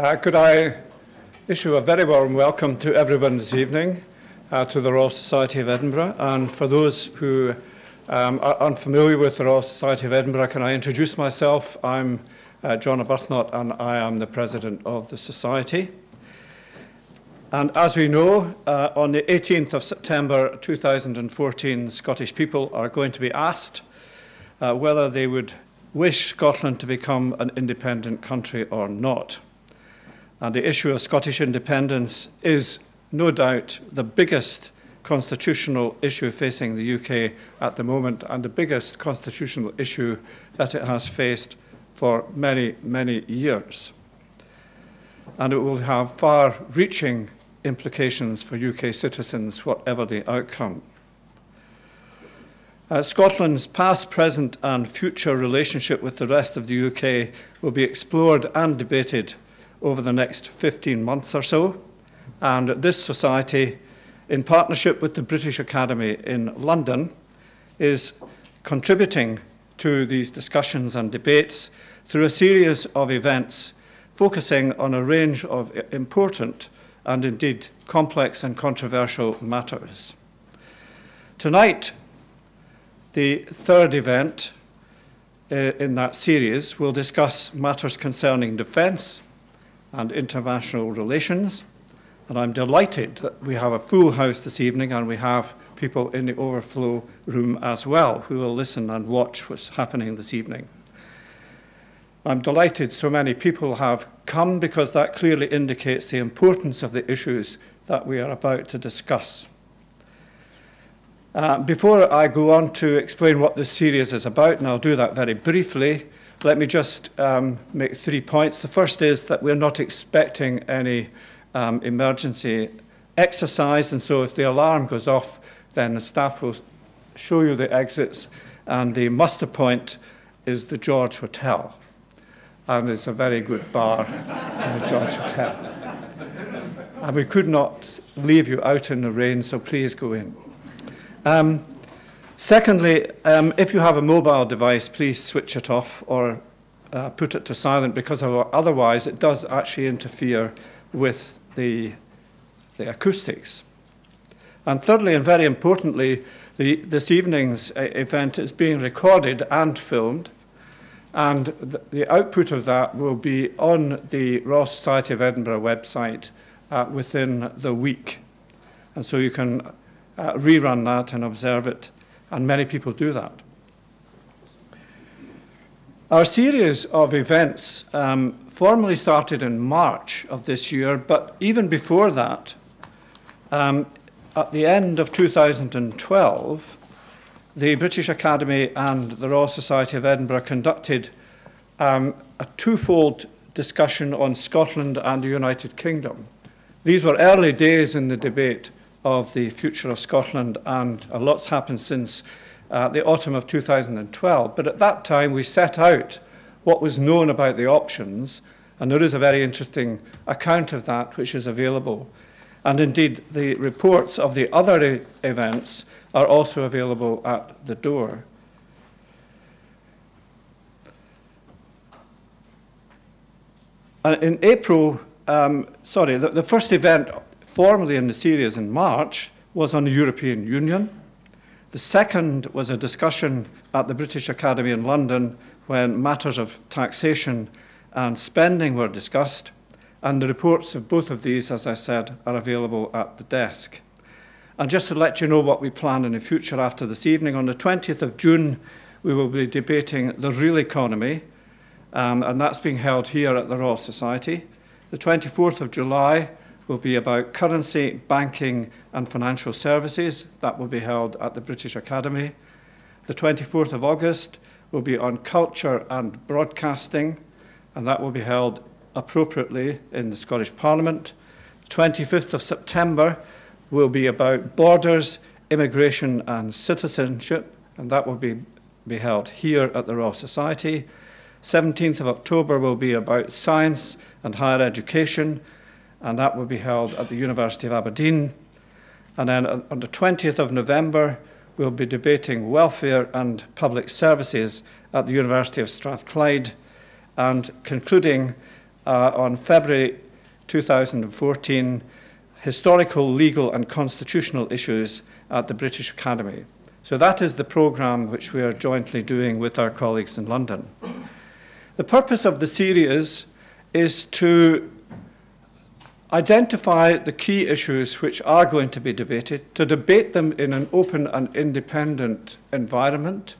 Could I issue a very warm welcome to everyone this evening to the Royal Society of Edinburgh. And for those who are unfamiliar with the Royal Society of Edinburgh, can I introduce myself? I'm John Arbuthnot, and I am the President of the Society. And as we know, on the 18th of September 2014, Scottish people are going to be asked whether they would wish Scotland to become an independent country or not. And the issue of Scottish independence is no doubt the biggest constitutional issue facing the UK at the moment, and the biggest constitutional issue that it has faced for many, many years. And it will have far-reaching implications for UK citizens, whatever the outcome. Scotland's past, present and future relationship with the rest of the UK will be explored and debated over the next 15 months or so. And this society, in partnership with the British Academy in London, is contributing to these discussions and debates through a series of events focusing on a range of important and indeed complex and controversial matters. Tonight, the third event in that series will discuss matters concerning defence and international relations. And I'm delighted that we have a full house this evening, and we have people in the overflow room as well who will listen and watch what's happening this evening. I'm delighted so many people have come, because that clearly indicates the importance of the issues that we are about to discuss. Before I go on to explain what this series is about, and I'll do that very briefly, let me just make 3 points. The first is that we're not expecting any emergency exercise, and so if the alarm goes off, then the staff will show you the exits, and the muster point is the George Hotel. And it's a very good bar in the George Hotel. And we could not leave you out in the rain, so please go in. Secondly, if you have a mobile device, please switch it off or put it to silent, because otherwise it does actually interfere with the acoustics. And thirdly, and very importantly, this evening's event is being recorded and filmed, and the output of that will be on the Royal Society of Edinburgh website within the week. And so you can rerun that and observe it, and many people do that. Our series of events formally started in March of this year, but even before that, at the end of 2012, the British Academy and the Royal Society of Edinburgh conducted a twofold discussion on Scotland and the United Kingdom. These were early days in the debate of the future of Scotland, and a lot's happened since the autumn of 2012. But at that time, we set out what was known about the options, and there is a very interesting account of that which is available. And indeed, the reports of the other events are also available at the door. In April, the first event formally in the series in March was on the European Union. The second was a discussion at the British Academy in London when matters of taxation and spending were discussed, and the reports of both of these, as I said, are available at the desk. And just to let you know what we plan in the future after this evening, on the 20th of June, we will be debating the real economy, and that's being held here at the Royal Society. The 24th of July will be about currency, banking and financial services. That will be held at the British Academy. The 24th of August will be on culture and broadcasting, and that will be held appropriately in the Scottish Parliament. The 25th of September will be about borders, immigration and citizenship, and that will be held here at the Royal Society. 17th of October will be about science and higher education, and that will be held at the University of Aberdeen. And then on the 20th of November, we'll be debating welfare and public services at the University of Strathclyde, and concluding on February 2014, Historical, Legal and Constitutional Issues at the British Academy. So that is the programme which we are jointly doing with our colleagues in London. The purpose of the series is to identify the key issues which are going to be debated, to debate them in an open and independent environment,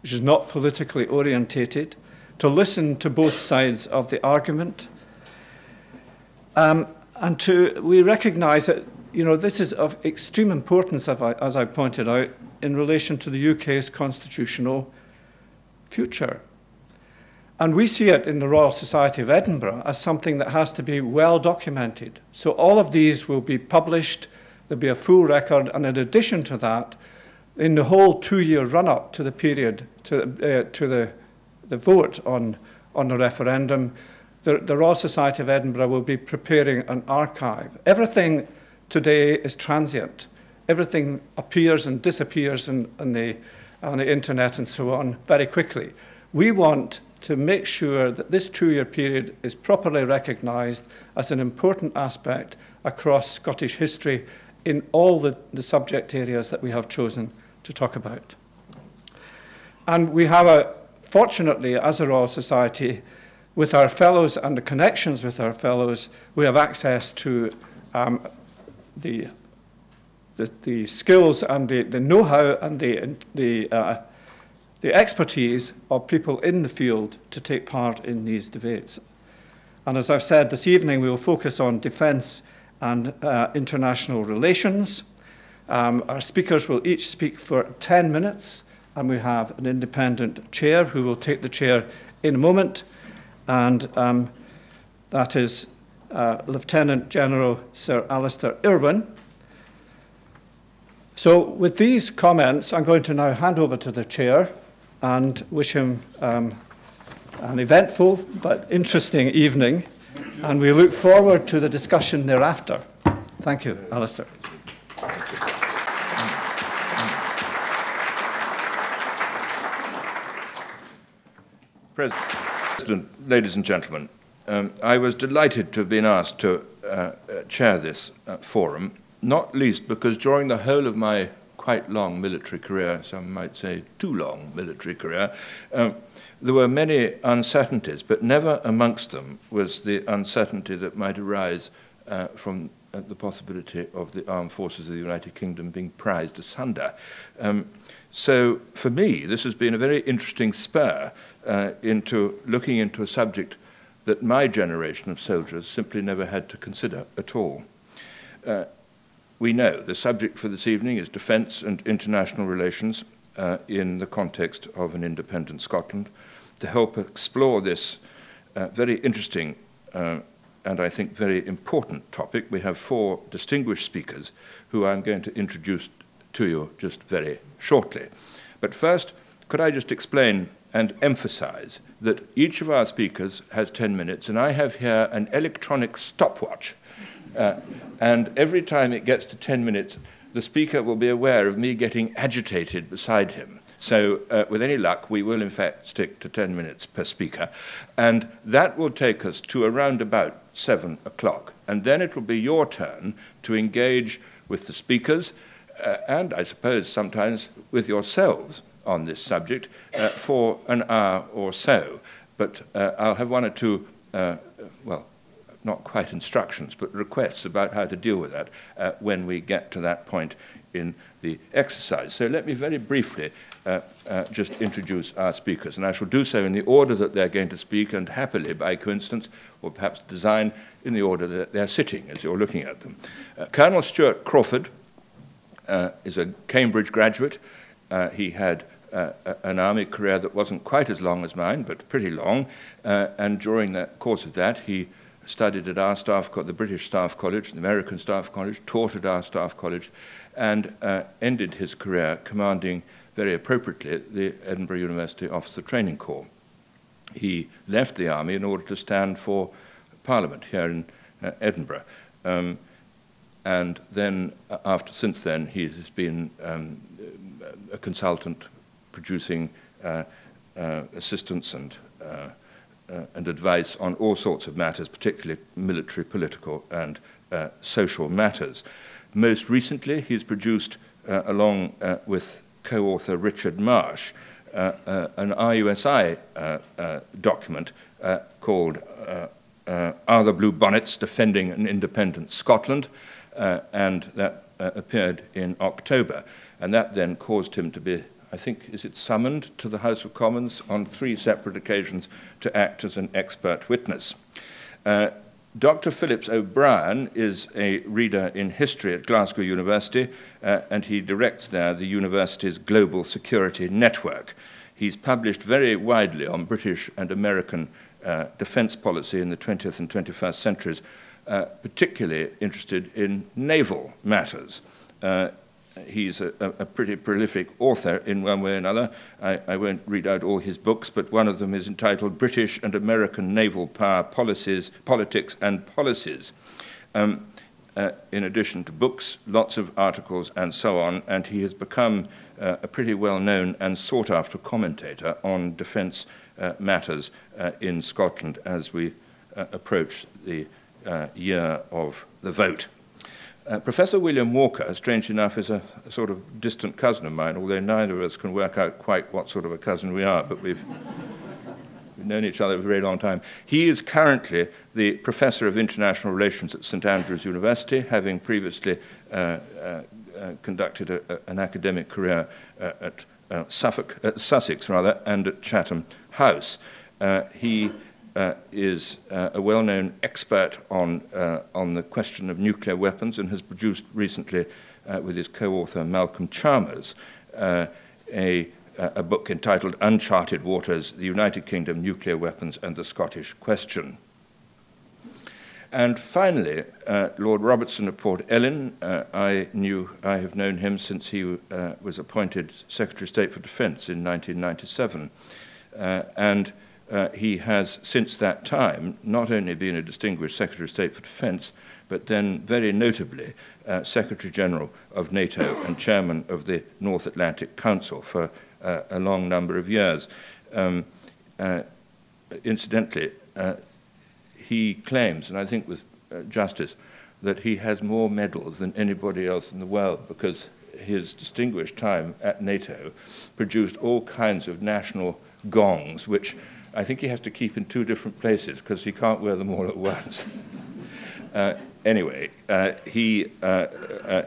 which is not politically orientated, to listen to both sides of the argument, and we recognise that this is of extreme importance, as I pointed out, in relation to the UK's constitutional future. And we see it in the Royal Society of Edinburgh as something that has to be well documented. So all of these will be published, there'll be a full record, and in addition to that, in the whole 2-year run-up to the period, to the vote on the referendum, the Royal Society of Edinburgh will be preparing an archive. Everything today is transient. Everything appears and disappears on the internet and so on very quickly. We want to make sure that this 2-year period is properly recognised as an important aspect across Scottish history in all the subject areas that we have chosen to talk about. And we have, fortunately, as a Royal Society, with our fellows and the connections with our fellows, we have access to the skills and the know-how and the expertise of people in the field to take part in these debates. And as I've said, this evening we will focus on defence and international relations. Our speakers will each speak for 10 minutes, and we have an independent chair who will take the chair in a moment, and that is Lieutenant General Sir Alistair Irwin. So with these comments, I'm going to now hand over to the chair and wish him an eventful but interesting evening, and we look forward to the discussion thereafter. Thank you, Alistair. President, ladies and gentlemen, I was delighted to have been asked to chair this forum, not least because during the whole of my quite long military career, some might say too long military career, there were many uncertainties, but never amongst them was the uncertainty that might arise from the possibility of the armed forces of the United Kingdom being prized asunder. So for me, this has been a very interesting spur into looking into a subject that my generation of soldiers simply never had to consider at all. We know the subject for this evening is defence and international relations in the context of an independent Scotland. To help explore this very interesting and I think very important topic, we have 4 distinguished speakers who I'm going to introduce to you just very shortly. But first, could I just explain and emphasize that each of our speakers has 10 minutes, and I have here an electronic stopwatch. And every time it gets to 10 minutes, the speaker will be aware of me getting agitated beside him. So with any luck, we will in fact stick to 10 minutes per speaker. And that will take us to around about 7 o'clock. And then it will be your turn to engage with the speakers, and I suppose sometimes with yourselves on this subject for an hour or so. But I'll have 1 or 2, well, not quite instructions, but requests about how to deal with that when we get to that point in the exercise. So let me very briefly just introduce our speakers, and I shall do so in the order that they're going to speak, and happily, by coincidence, or perhaps design, in the order that they're sitting as you're looking at them. Colonel Stuart Crawford is a Cambridge graduate. He had an army career that wasn't quite as long as mine, but pretty long, and during the course of that, he studied at our staff, the British Staff College, the American Staff College, taught at our Staff College, and ended his career commanding, very appropriately, the Edinburgh University Officer Training Corps. He left the army in order to stand for Parliament here in Edinburgh. And then, since then, he has been a consultant producing assistance and and advice on all sorts of matters, particularly military, political, and social matters. Most recently, he's produced, along with co-author Richard Marsh, an RUSI document called Are the Blue Bonnets Defending an Independent Scotland? And that appeared in October. And that then caused him to be, I think, is it summoned to the House of Commons on 3 separate occasions to act as an expert witness. Dr. Phillips O'Brien is a reader in history at Glasgow University, and he directs there the university's Global Security Network. He's published very widely on British and American defense policy in the 20th and 21st centuries, particularly interested in naval matters. He's a pretty prolific author in one way or another. I won't read out all his books, but one of them is entitled British and American Naval Power Policies, Politics and Policies. In addition to books, lots of articles and so on, and he has become a pretty well-known and sought-after commentator on defence matters in Scotland as we approach the year of the vote. Professor William Walker, strangely enough, is a sort of distant cousin of mine, although neither of us can work out quite what sort of a cousin we are, but we've known each other for a very long time. He is currently the Professor of International Relations at St.Andrews University, having previously conducted an academic career at Sussex, and at Chatham House. He is a well-known expert on the question of nuclear weapons and has produced recently, with his co-author Malcolm Chalmers, a book entitled Uncharted Waters, the United Kingdom, Nuclear Weapons and the Scottish Question. And finally, Lord Robertson of Port Ellen. I have known him since he was appointed Secretary of State for Defence in 1997. And he has, since that time, not only been a distinguished Secretary of State for Defence, but then, very notably, Secretary General of NATO and Chairman of the North Atlantic Council for a long number of years. Incidentally, he claims, and I think with justice, that he has more medals than anybody else in the world because his distinguished time at NATO produced all kinds of national gongs, which I think he has to keep in 2 different places because he can't wear them all at once. Anyway, he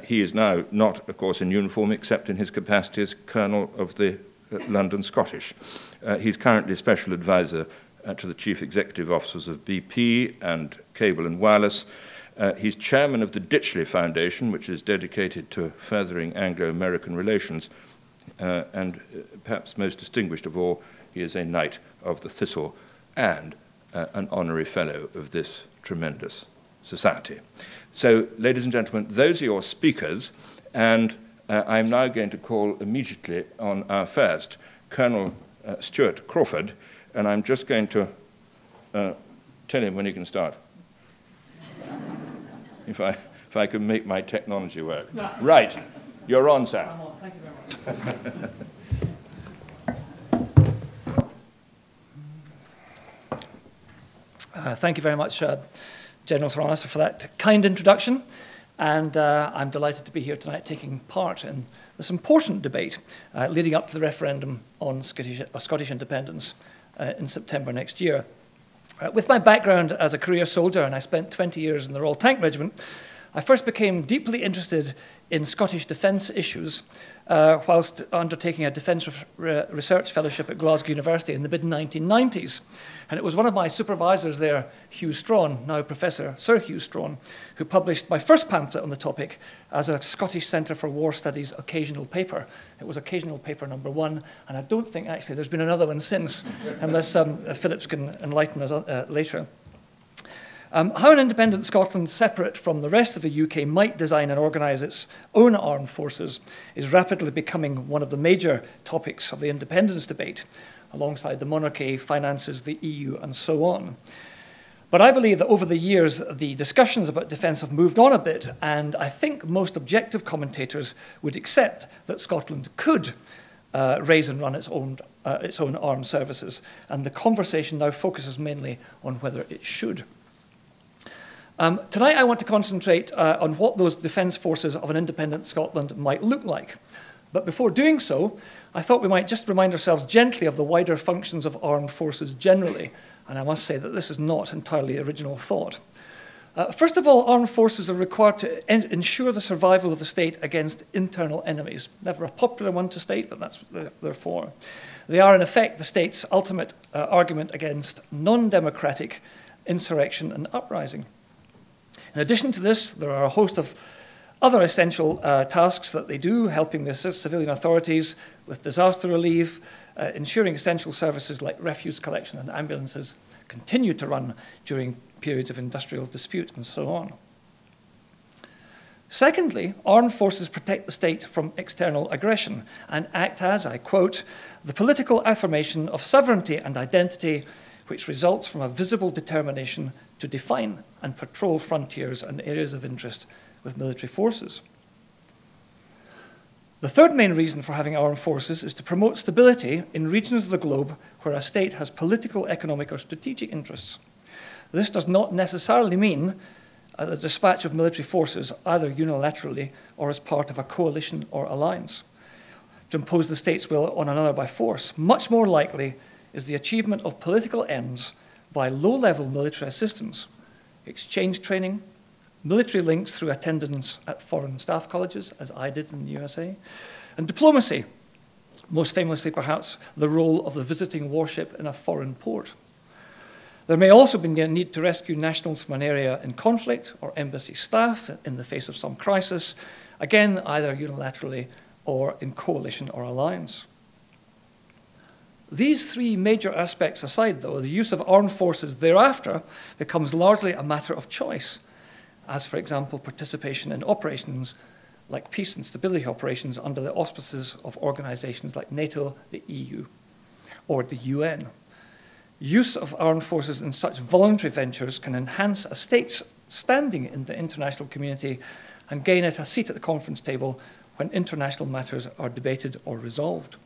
is now not, of course, in uniform except in his capacity as Colonel of the London Scottish. He's currently Special Advisor to the Chief Executive Officers of BP and Cable and Wireless. He's Chairman of the Ditchley Foundation, which is dedicated to furthering Anglo-American relations, and perhaps most distinguished of all, he is a Knight of the Thistle and an honorary fellow of this tremendous society. So, ladies and gentlemen, those are your speakers, and I'm now going to call immediately on our first, Colonel Stuart Crawford, and I'm just going to tell him when he can start. If I can make my technology work. Right, you're on, sir. I'm on. Thank you very much. Thank you very much, General Sir Alistair, for that kind introduction. And I'm delighted to be here tonight taking part in this important debate leading up to the referendum on Scottish independence in September next year. With my background as a career soldier, and I spent 20 years in the Royal Tank Regiment, I first became deeply interested in Scottish defence issues whilst undertaking a defence research fellowship at Glasgow University in the mid-1990s. And it was one of my supervisors there, Hugh Strawn, now Professor Sir Hugh Strawn, who published my first pamphlet on the topic as a Scottish Centre for War Studies occasional paper. It was occasional paper number 1, and I don't think actually there's been another one since, unless Phillips can enlighten us later. How an independent Scotland, separate from the rest of the UK, might design and organise its own armed forces is rapidly becoming one of the major topics of the independence debate, alongside the monarchy, finances, the EU, and so on. But I believe that over the years, the discussions about defence have moved on a bit, and I think most objective commentators would accept that Scotland could raise and run its own its own armed services. And the conversation now focuses mainly on whether it should. Tonight I want to concentrate on what those defence forces of an independent Scotland might look like. But before doing so, I thought we might just remind ourselves gently of the wider functions of armed forces generally. And I must say that this is not entirely original thought. First of all, armed forces are required to ensure the survival of the state against internal enemies. Never a popular one to state, but that's what they're for. They are, in effect, the state's ultimate argument against non-democratic insurrection and uprising. In addition to this, there are a host of other essential tasks that they do, helping the civilian authorities with disaster relief, ensuring essential services like refuse collection and ambulances continue to run during periods of industrial dispute and so on. Secondly, armed forces protect the state from external aggression and act as, I quote, the political affirmation of sovereignty and identity which results from a visible determination to define and patrol frontiers and areas of interest with military forces. The third main reason for having armed forces is to promote stability in regions of the globe where a state has political, economic, or strategic interests. This does not necessarily mean the dispatch of military forces either unilaterally or as part of a coalition or alliance to impose the state's will on another by force. Much more likely is the achievement of political ends by low-level military assistance, exchange training, military links through attendance at foreign staff colleges, as I did in the USA, and diplomacy, most famously perhaps the role of the visiting warship in a foreign port. There may also be a need to rescue nationals from an area in conflict or embassy staff in the face of some crisis, again, either unilaterally or in coalition or alliance. These three major aspects aside, though, the use of armed forces thereafter becomes largely a matter of choice, as, for example, participation in operations like peace and stability operations under the auspices of organizations like NATO, the EU, or the UN. Use of armed forces in such voluntary ventures can enhance a state's standing in the international community and gain it a seat at the conference table when international matters are debated or resolved.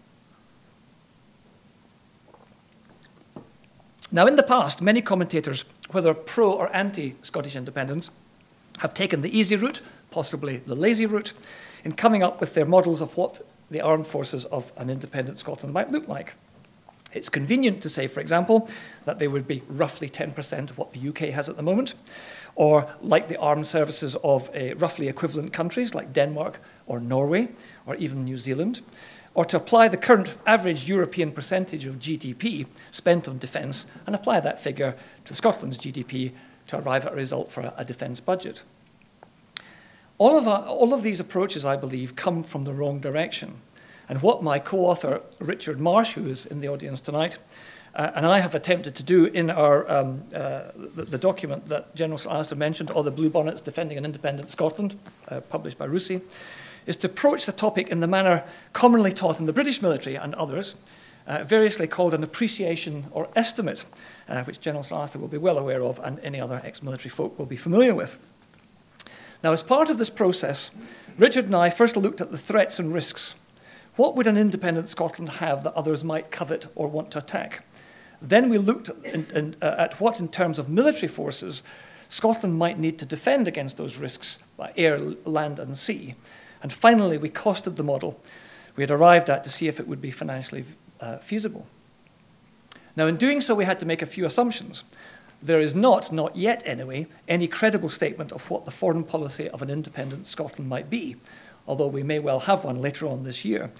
Now, in the past, many commentators, whether pro or anti-Scottish independence, have taken the easy route, possibly the lazy route, in coming up with their models of what the armed forces of an independent Scotland might look like. It's convenient to say, for example, that they would be roughly 10% of what the UK has at the moment, or like the armed services of roughly equivalent countries like Denmark or Norway, or even New Zealand, or to apply the current average European percentage of GDP spent on defence and apply that figure to Scotland's GDP to arrive at a result for a defence budget. All of these approaches, I believe, come from the wrong direction. And what my co-author, Richard Marsh, who is in the audience tonight, and I have attempted to do in our the document that General Alistair mentioned, All the Blue Bonnets Defending an Independent Scotland, published by RUSI, is to approach the topic in the manner commonly taught in the British military and others, variously called an appreciation or estimate, which General Alistair will be well aware of and any other ex-military folk will be familiar with. Now, as part of this process, Richard and I first looked at the threats and risks. What would an independent Scotland have that others might covet or want to attack? Then we looked at what, in terms of military forces, Scotland might need to defend against those risks by air, land, and sea. And finally, we costed the model we had arrived at to see if it would be financially feasible. Now, in doing so, we had to make a few assumptions. There is not yet anyway, any credible statement of what the foreign policy of an independent Scotland might be, although we may well have one later on this year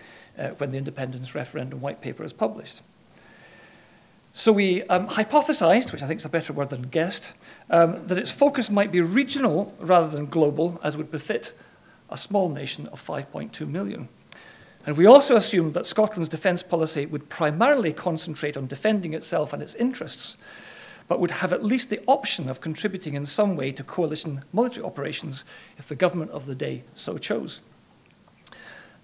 when the independence referendum white paper is published. So we hypothesized, which I think is a better word than guessed, that its focus might be regional rather than global, as would befit a small nation of 5.2 million. And we also assumed that Scotland's defence policy would primarily concentrate on defending itself and its interests, but would have at least the option of contributing in some way to coalition military operations if the government of the day so chose.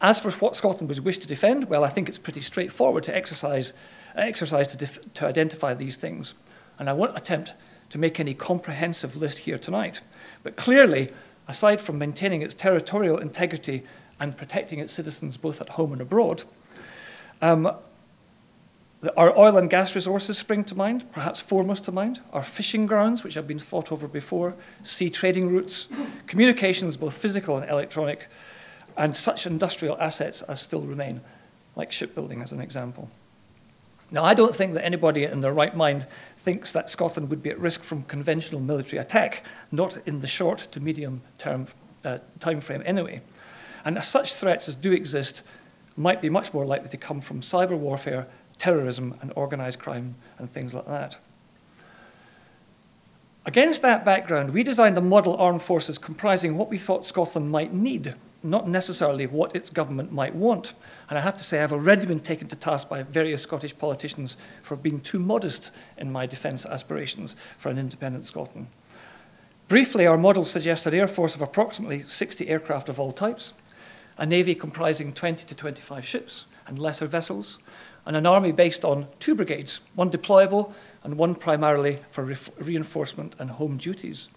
As for what Scotland would wish to defend, well, I think it's pretty straightforward to exercise to identify these things. And I won't attempt to make any comprehensive list here tonight. But clearly, aside from maintaining its territorial integrity and protecting its citizens both at home and abroad, Our oil and gas resources spring to mind, perhaps foremost to mind. Our fishing grounds, which have been fought over before, sea trading routes, communications, both physical and electronic, and such industrial assets as still remain, like shipbuilding as an example. Now, I don't think that anybody in their right mind thinks that Scotland would be at risk from conventional military attack, not in the short to medium term time frame anyway. And such threats as do exist might be much more likely to come from cyber warfare, terrorism and organised crime and things like that. Against that background, we designed a model armed forces comprising what we thought Scotland might need, not necessarily what its government might want. And I have to say I've already been taken to task by various Scottish politicians for being too modest in my defence aspirations for an independent Scotland. Briefly, our model suggests an air force of approximately 60 aircraft of all types, a navy comprising 20 to 25 ships and lesser vessels, and an army based on 2 brigades, one deployable and one primarily for reinforcement and home duties.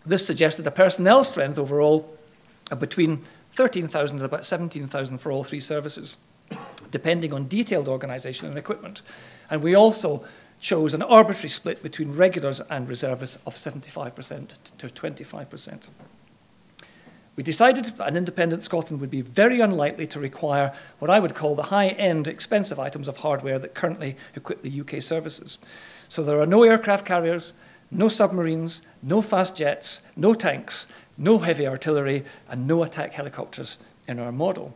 This suggested a personnel strength overall of between 13,000 and about 17,000 for all 3 services, depending on detailed organisation and equipment. And we also chose an arbitrary split between regulars and reservists of 75% to 25%. We decided that an independent Scotland would be very unlikely to require what I would call the high-end expensive items of hardware that currently equip the UK services. So there are no aircraft carriers, no submarines, no fast jets, no tanks, no heavy artillery, and no attack helicopters in our model.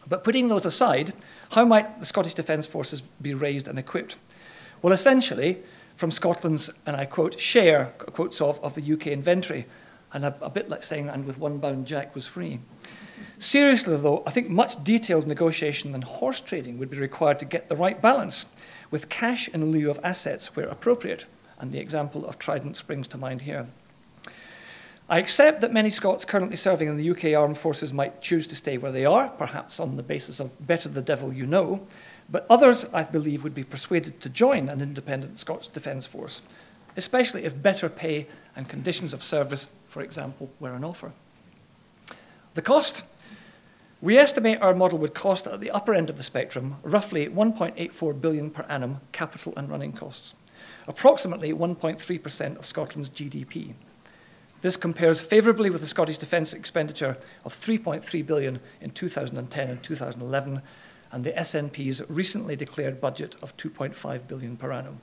But putting those aside, how might the Scottish Defence Forces be raised and equipped? Well, essentially, from Scotland's, and I quote, share, quotes of the UK inventory, and a bit like saying, and with one bound Jack was free. Seriously, though, I think much detailed negotiation and horse trading would be required to get the right balance, with cash in lieu of assets where appropriate, and the example of Trident springs to mind here. I accept that many Scots currently serving in the UK Armed Forces might choose to stay where they are, perhaps on the basis of better the devil you know, but others, I believe, would be persuaded to join an independent Scots Defence Force, especially if better pay and conditions of service, for example, were on offer. The cost? We estimate our model would cost at the upper end of the spectrum roughly 1.84 billion per annum capital and running costs, approximately 1.3% of Scotland's GDP. This compares favourably with the Scottish defence expenditure of 3.3 billion in 2010 and 2011, and the SNP's recently declared budget of 2.5 billion per annum.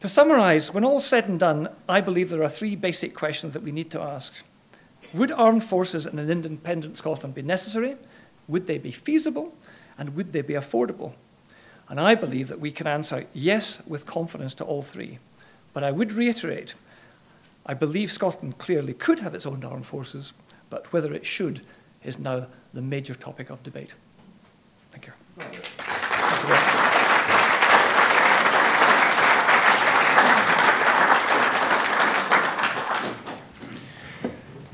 To summarise, when all's said and done, I believe there are 3 basic questions that we need to ask. Would armed forces in an independent Scotland be necessary? Would they be feasible? And would they be affordable? And I believe that we can answer yes with confidence to all 3. But I would reiterate, I believe Scotland clearly could have its own armed forces, but whether it should is now the major topic of debate. Thank you. Thank you very much.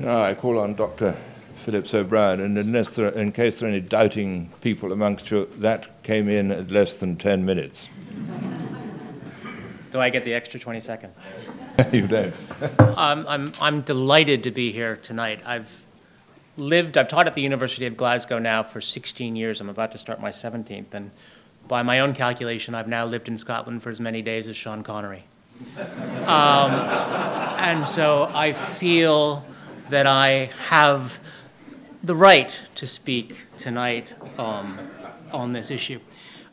Now I call on Dr. Phillips O'Brien, and in case there are any doubting people amongst you, that came in at less than 10 minutes. Do I get the extra 20 seconds? You don't. I'm delighted to be here tonight. I've taught at the University of Glasgow now for 16 years. I'm about to start my 17th, and by my own calculation, I've now lived in Scotland for as many days as Sean Connery. And so I feel that I have the right to speak tonight on this issue.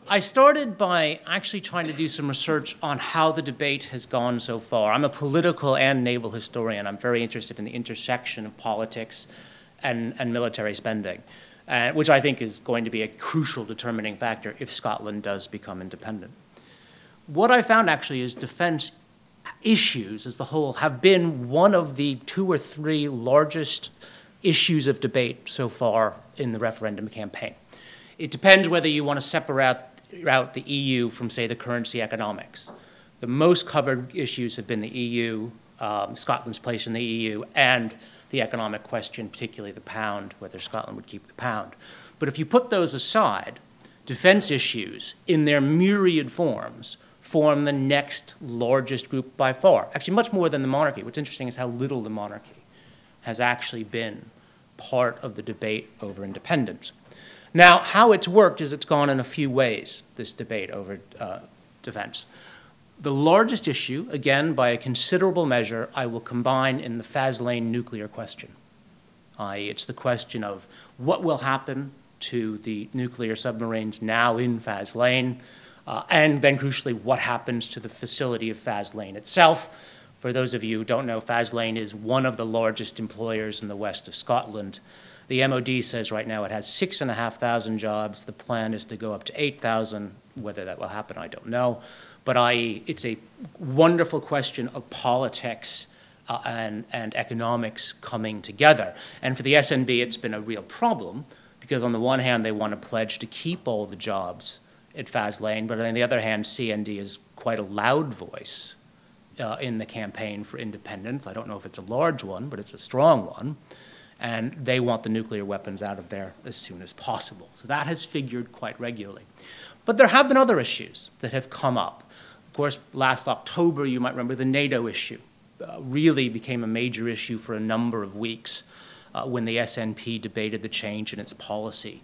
I started by actually trying to do some research on how the debate has gone so far. I'm a political and naval historian. I'm very interested in the intersection of politics and military spending, which I think is going to be a crucial determining factor if Scotland does become independent. What I found actually is defense issues as the whole have been one of the 2 or 3 largest issues of debate so far in the referendum campaign. It depends whether you want to separate out the EU from, say, the currency economics. The most covered issues have been the EU, Scotland's place in the EU, and the economic question, particularly the pound, whether Scotland would keep the pound. But if you put those aside, defense issues in their myriad forms form the next largest group by far, actually much more than the monarchy. What's interesting is how little the monarchy has actually been part of the debate over independence. Now, how it's worked is it's gone in a few ways, this debate over defense. The largest issue, again, by a considerable measure, I will combine in the Faslane nuclear question. It's the question of what will happen to the nuclear submarines now in Faslane, and then crucially, what happens to the facility of Faslane itself. For those of you who don't know, Faslane is one of the largest employers in the west of Scotland. The MOD says right now it has 6,500 jobs. The plan is to go up to 8,000. Whether that will happen, I don't know. But it's a wonderful question of politics and economics coming together. And for the SNB, it's been a real problem because on the one hand, they want to pledge to keep all the jobs at Faslane, but on the other hand, CND is quite a loud voice in the campaign for independence. I don't know if it's a large one, but it's a strong one. And they want the nuclear weapons out of there as soon as possible. So that has figured quite regularly. But there have been other issues that have come up. Of course, last October, you might remember the NATO issue really became a major issue for a number of weeks when the SNP debated the change in its policy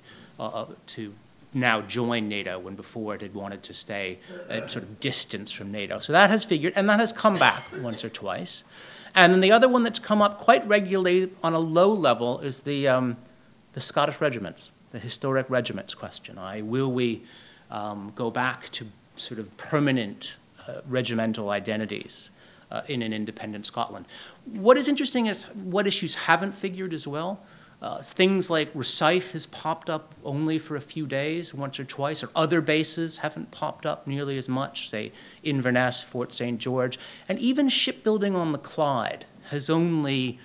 to now join NATO when before it had wanted to stay at sort of distance from NATO. So that has figured, and that has come back once or twice. And then the other one that's come up quite regularly on a low level is the Scottish regiments, the historic regiments question. Will we go back to sort of permanent regimental identities in an independent Scotland? What is interesting is what issues haven't figured as well. Things like Rosyth has popped up only for a few days, once or twice, or other bases haven't popped up nearly as much, say Inverness, Fort St. George, and even shipbuilding on the Clyde has only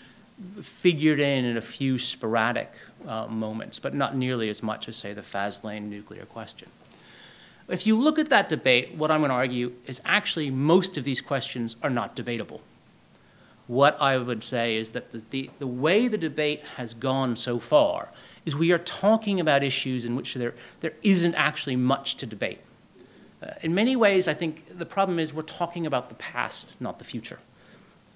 figured in a few sporadic moments, but not nearly as much as, say, the Faslane nuclear question. If you look at that debate, what I'm going to argue is actually most of these questions are not debatable. What I would say is that the way the debate has gone so far is we are talking about issues in which there isn't actually much to debate. In many ways, I think the problem is we're talking about the past, not the future.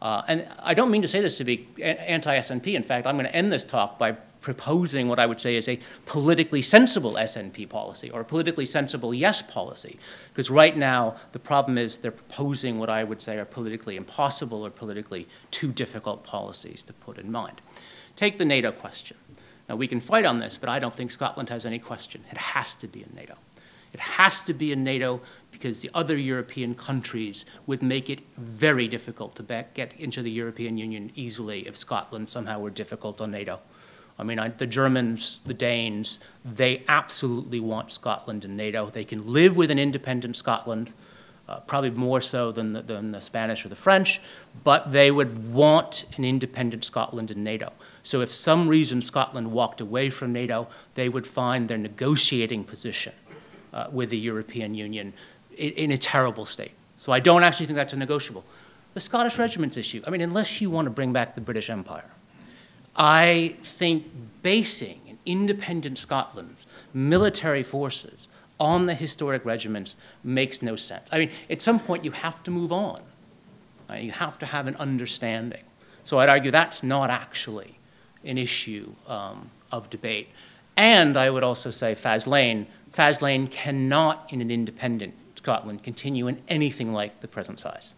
And I don't mean to say this to be anti-SNP. In fact, I'm going to end this talk by proposing what I would say is a politically sensible SNP policy or a politically sensible yes policy. Because right now, the problem is they're proposing what I would say are politically impossible or politically too difficult policies to put in mind. Take the NATO question. Now, we can fight on this, but I don't think Scotland has any question. It has to be in NATO. It has to be in NATO because the other European countries would make it very difficult to get into the European Union easily if Scotland somehow were difficult on NATO. I mean, the Germans, the Danes, they absolutely want Scotland in NATO. They can live with an independent Scotland, probably more so than the Spanish or the French, but they would want an independent Scotland in NATO. So if some reason Scotland walked away from NATO, they would find their negotiating position with the European Union in a terrible state. So I don't actually think that's a negotiable. The Scottish regiments issue, I mean, unless you want to bring back the British Empire, I think basing an independent Scotland's military forces on the historic regiments makes no sense. I mean, at some point you have to move on. You have to have an understanding. So I'd argue that's not actually an issue of debate. And I would also say Faslane cannot, in an independent Scotland, continue in anything like the present size.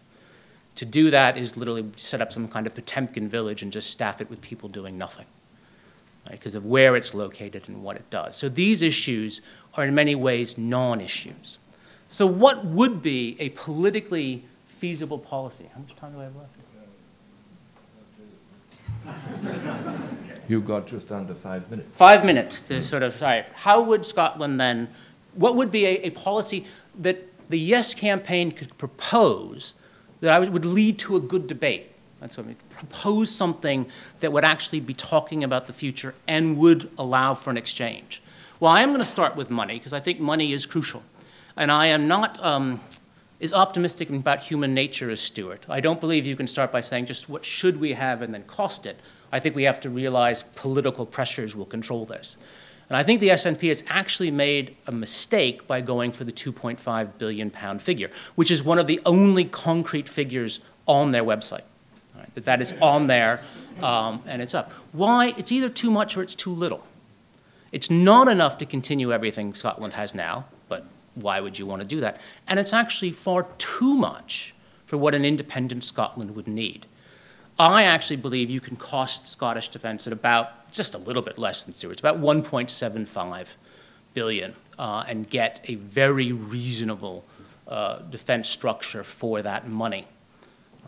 To do that is literally set up some kind of Potemkin village and just staff it with people doing nothing, right, because of where it's located and what it does. So these issues are in many ways non-issues. So what would be a politically feasible policy? How much time do I have left? You've got just under 5 minutes. 5 minutes to sort of, all right, how would Scotland then, what would be a policy that the Yes campaign could propose that would lead to a good debate? That's what I mean. Propose something that would actually be talking about the future and would allow for an exchange. Well, I am going to start with money because I think money is crucial. And I am not as optimistic about human nature as Stuart. I don't believe you can start by saying just what should we have and then cost it. I think we have to realize political pressures will control this. And I think the SNP has actually made a mistake by going for the £2.5 billion figure, which is one of the only concrete figures on their website. Right? That is on there, and it's up. Why? It's either too much or it's too little. It's not enough to continue everything Scotland has now, but why would you want to do that? And it's actually far too much for what an independent Scotland would need. I actually believe you can cost Scottish defence at about just a little bit less than Stuart's, about 1.75 billion, and get a very reasonable defence structure for that money.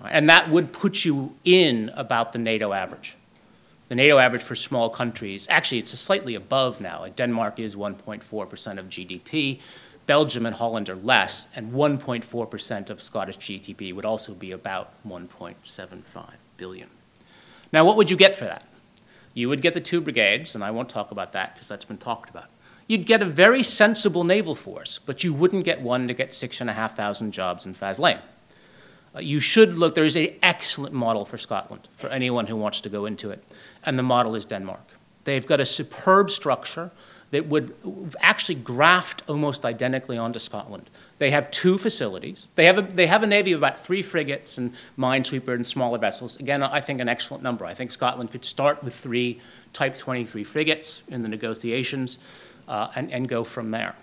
And that would put you in about the NATO average. The NATO average for small countries, actually it's slightly above now. Like Denmark is 1.4% of GDP. Belgium and Holland are less, and 1.4% of Scottish GDP would also be about 1.75 billion. Now, what would you get for that? You would get the 2 brigades, and I won't talk about that because that's been talked about. You'd get a very sensible naval force, but you wouldn't get one to get 6,500 jobs in Faslane. You should look, there is an excellent model for Scotland, for anyone who wants to go into it, and the model is Denmark. They've got a superb structure that would actually graft almost identically onto Scotland. They have 2 facilities. They have a navy of about 3 frigates and minesweeper and smaller vessels. Again, I think an excellent number. I think Scotland could start with 3 Type 23 frigates in the negotiations and go from there.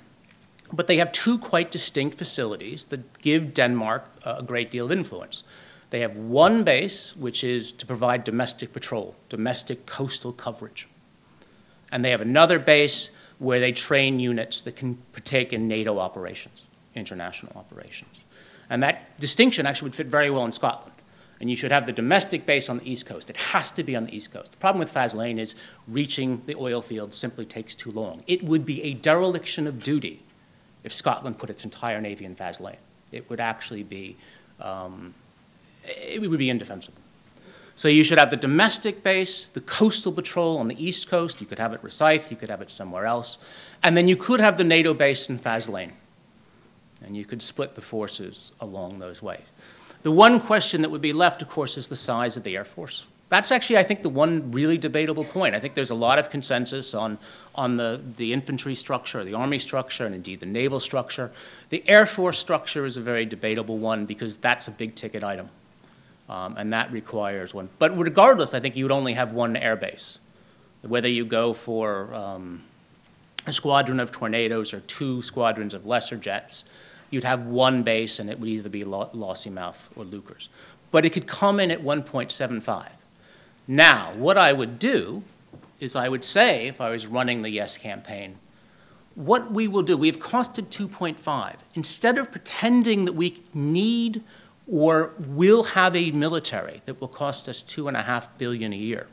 But they have 2 quite distinct facilities that give Denmark a great deal of influence. They have one base, which is to provide domestic patrol, domestic coastal coverage. And they have another base where they train units that can partake in NATO operations, international operations. And that distinction actually would fit very well in Scotland. And you should have the domestic base on the East Coast. It has to be on the East Coast. The problem with Faslane is reaching the oil field simply takes too long. It would be a dereliction of duty if Scotland put its entire navy in Faslane. It would actually be, it would be indefensible. So you should have the domestic base, the coastal patrol on the East Coast. You could have it at Rosyth, you could have it somewhere else. And then you could have the NATO base in Faslane. And you could split the forces along those ways. The one question that would be left, of course, is the size of the Air Force. That's actually, I think, the one really debatable point. I think there's a lot of consensus on the infantry structure, the Army structure, and indeed the naval structure. The Air Force structure is a very debatable one because that's a big-ticket item. And that requires one. But regardless, I think you would only have one air base. Whether you go for a squadron of Tornadoes or 2 squadrons of lesser jets, you'd have one base, and it would either be Lossiemouth or Leuchars. But it could come in at 1.75. Now, what I would do is I would say, if I was running the Yes campaign, what we will do, we've costed 2.5. Instead of pretending that we need or will have a military that will cost us $2.5 billion a year,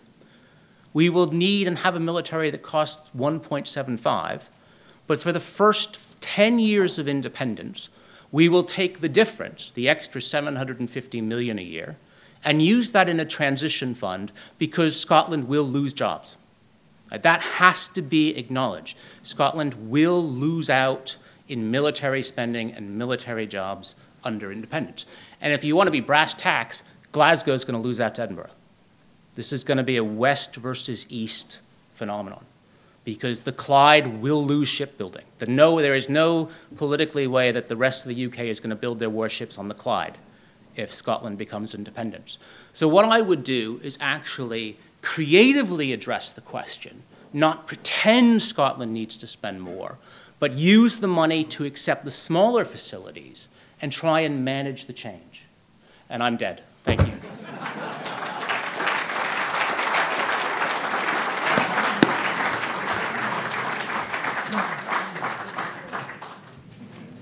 we will need and have a military that costs 1.75, but for the first 10 years of independence, we will take the difference, the extra $750 million a year, and use that in a transition fund because Scotland will lose jobs. That has to be acknowledged. Scotland will lose out in military spending and military jobs under independence. And if you want to be brass tacks, Glasgow is going to lose out to Edinburgh. This is going to be a West versus East phenomenon because the Clyde will lose shipbuilding. There is no politically way that the rest of the UK is going to build their warships on the Clyde if Scotland becomes independent. So what I would do is actually creatively address the question, not pretend Scotland needs to spend more, but use the money to accept the smaller facilities and try and manage the change. And I'm dead. Thank you.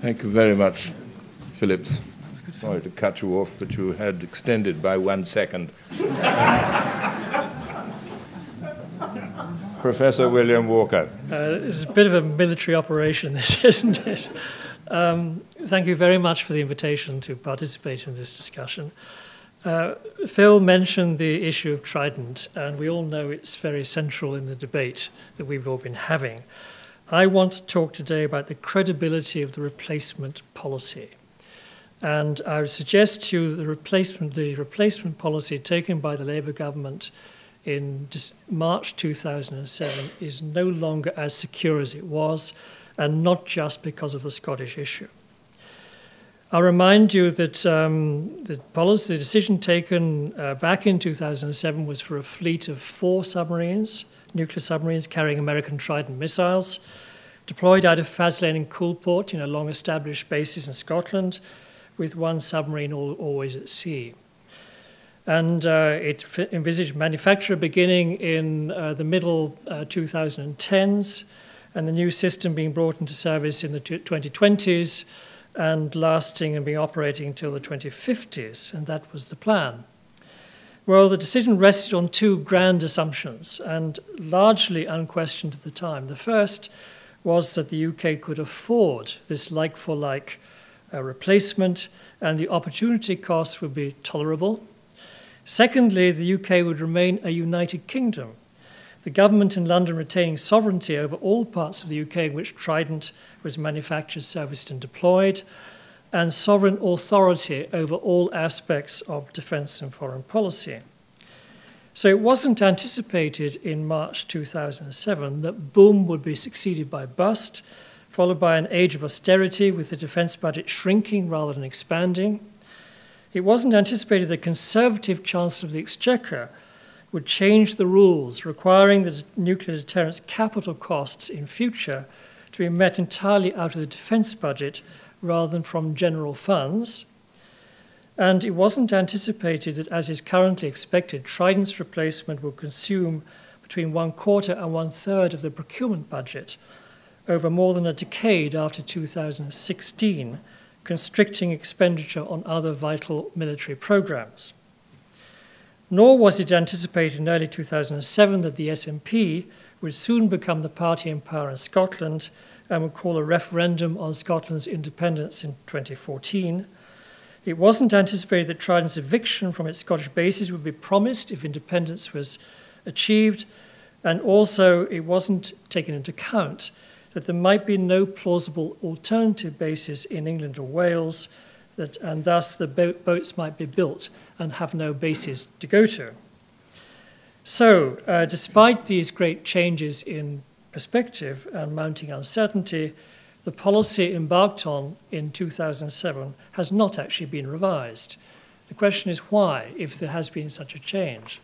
Thank you very much, Phillips. Sorry to cut you off, but you had extended by 1 second. Professor William Walker. It's a bit of a military operation, this, isn't it? Thank you very much for the invitation to participate in this discussion. Phil mentioned the issue of Trident, and we all know it's very central in the debate that we've all been having. I want to talk today about the credibility of the replacement policy. And I would suggest to you the replacement policy taken by the Labour government in March 2007 is no longer as secure as it was, and not just because of the Scottish issue. I'll remind you that the decision taken back in 2007 was for a fleet of 4 submarines, nuclear submarines carrying American Trident missiles, deployed out of Faslane and Coulport, long-established bases in Scotland, with one submarine always at sea. And it envisaged manufacture beginning in the middle 2010s, and the new system being brought into service in the 2020s, and lasting and being operating until the 2050s, and that was the plan. Well, the decision rested on two grand assumptions, and largely unquestioned at the time. The first was that the UK could afford this like-for-like replacement, and the opportunity costs would be tolerable. Secondly, the UK would remain a united kingdom, the government in London retaining sovereignty over all parts of the UK in which Trident was manufactured, serviced, and deployed, and sovereign authority over all aspects of defence and foreign policy. So it wasn't anticipated in March 2007 that boom would be succeeded by bust, followed by an age of austerity with the defence budget shrinking rather than expanding. It wasn't anticipated that the Conservative Chancellor of the Exchequer would change the rules, requiring the nuclear deterrence capital costs in future to be met entirely out of the defence budget rather than from general funds. And it wasn't anticipated that, as is currently expected, Trident's replacement will consume between 1/4 and 1/3 of the procurement budget over more than a decade after 2016, constricting expenditure on other vital military programs. Nor was it anticipated in early 2007 that the SNP would soon become the party in power in Scotland and would call a referendum on Scotland's independence in 2014. It wasn't anticipated that Trident's eviction from its Scottish bases would be promised if independence was achieved, and also it wasn't taken into account that there might be no plausible alternative bases in England or Wales, and thus the boats might be built and have no bases to go to. So, despite these great changes in perspective and mounting uncertainty, the policy embarked on in 2007 has not actually been revised. The question is why, if there has been such a change?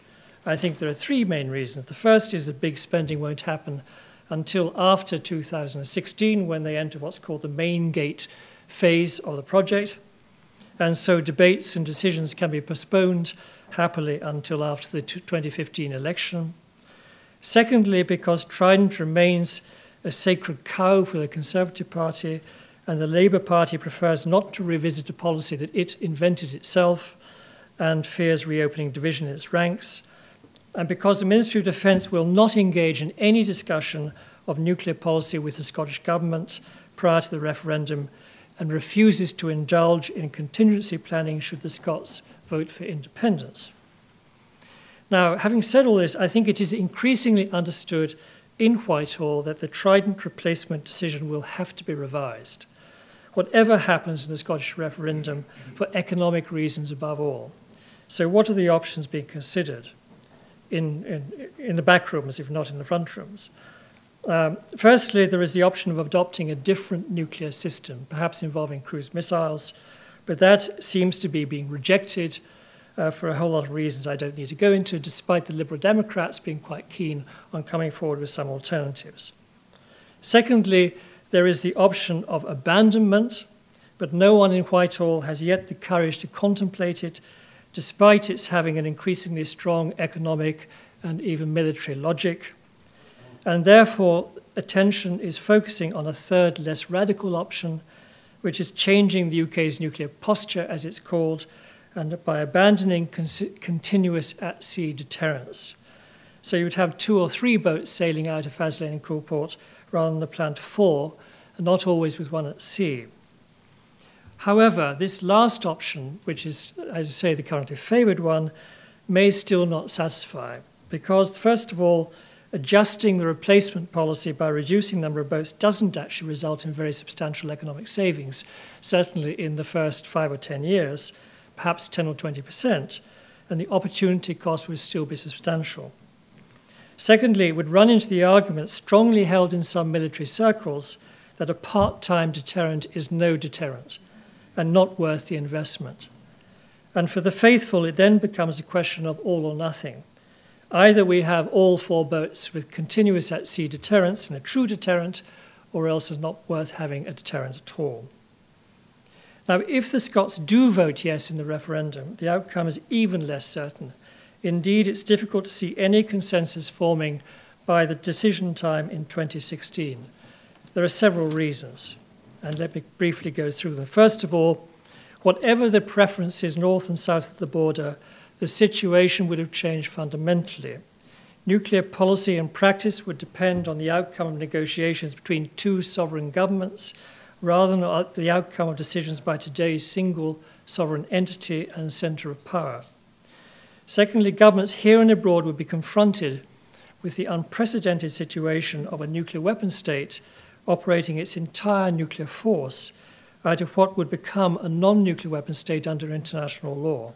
I think there are three main reasons. The first is that big spending won't happen until after 2016, when they enter what's called the main gate phase of the project. And so debates and decisions can be postponed happily until after the 2015 election. Secondly, because Trident remains a sacred cow for the Conservative Party, and the Labour Party prefers not to revisit a policy that it invented itself and fears reopening division in its ranks, and because the Ministry of Defence will not engage in any discussion of nuclear policy with the Scottish Government prior to the referendum and refuses to indulge in contingency planning should the Scots vote for independence. Now, having said all this, I think it is increasingly understood in Whitehall that the Trident replacement decision will have to be revised, whatever happens in the Scottish referendum, for economic reasons above all. So what are the options being considered in the back rooms, if not in the front rooms? Firstly, there is the option of adopting a different nuclear system, perhaps involving cruise missiles, but that seems to be being rejected for a whole lot of reasons I don't need to go into, despite the Liberal Democrats being quite keen on coming forward with some alternatives. Secondly, there is the option of abandonment, but no one in Whitehall has yet the courage to contemplate it, despite its having an increasingly strong economic and even military logic. And therefore, attention is focusing on a third, less radical option, which is changing the UK's nuclear posture, as it's called, and by abandoning continuous at-sea deterrence. So you would have 2 or 3 boats sailing out of Faslane and Coulport rather than the planned 4, and not always with one at sea. However, this last option, which is, as I say, the currently favoured one, may still not satisfy, because, first of all, adjusting the replacement policy by reducing the number of boats doesn't actually result in very substantial economic savings, certainly in the first 5 or 10 years, perhaps 10 or 20%, and the opportunity cost would still be substantial. Secondly, it would run into the argument strongly held in some military circles that a part-time deterrent is no deterrent and not worth the investment. And for the faithful, it then becomes a question of all or nothing. Either we have all 4 boats with continuous at-sea deterrence and a true deterrent, or else it's not worth having a deterrent at all. Now, if the Scots do vote yes in the referendum, the outcome is even less certain. Indeed, it's difficult to see any consensus forming by the decision time in 2016. There are several reasons, and let me briefly go through them. First of all, whatever the preferences north and south of the border, the situation would have changed fundamentally. Nuclear policy and practice would depend on the outcome of negotiations between 2 sovereign governments, rather than the outcome of decisions by today's single sovereign entity and centre of power. Secondly, governments here and abroad would be confronted with the unprecedented situation of a nuclear weapon state operating its entire nuclear force out of what would become a non-nuclear weapon state under international law.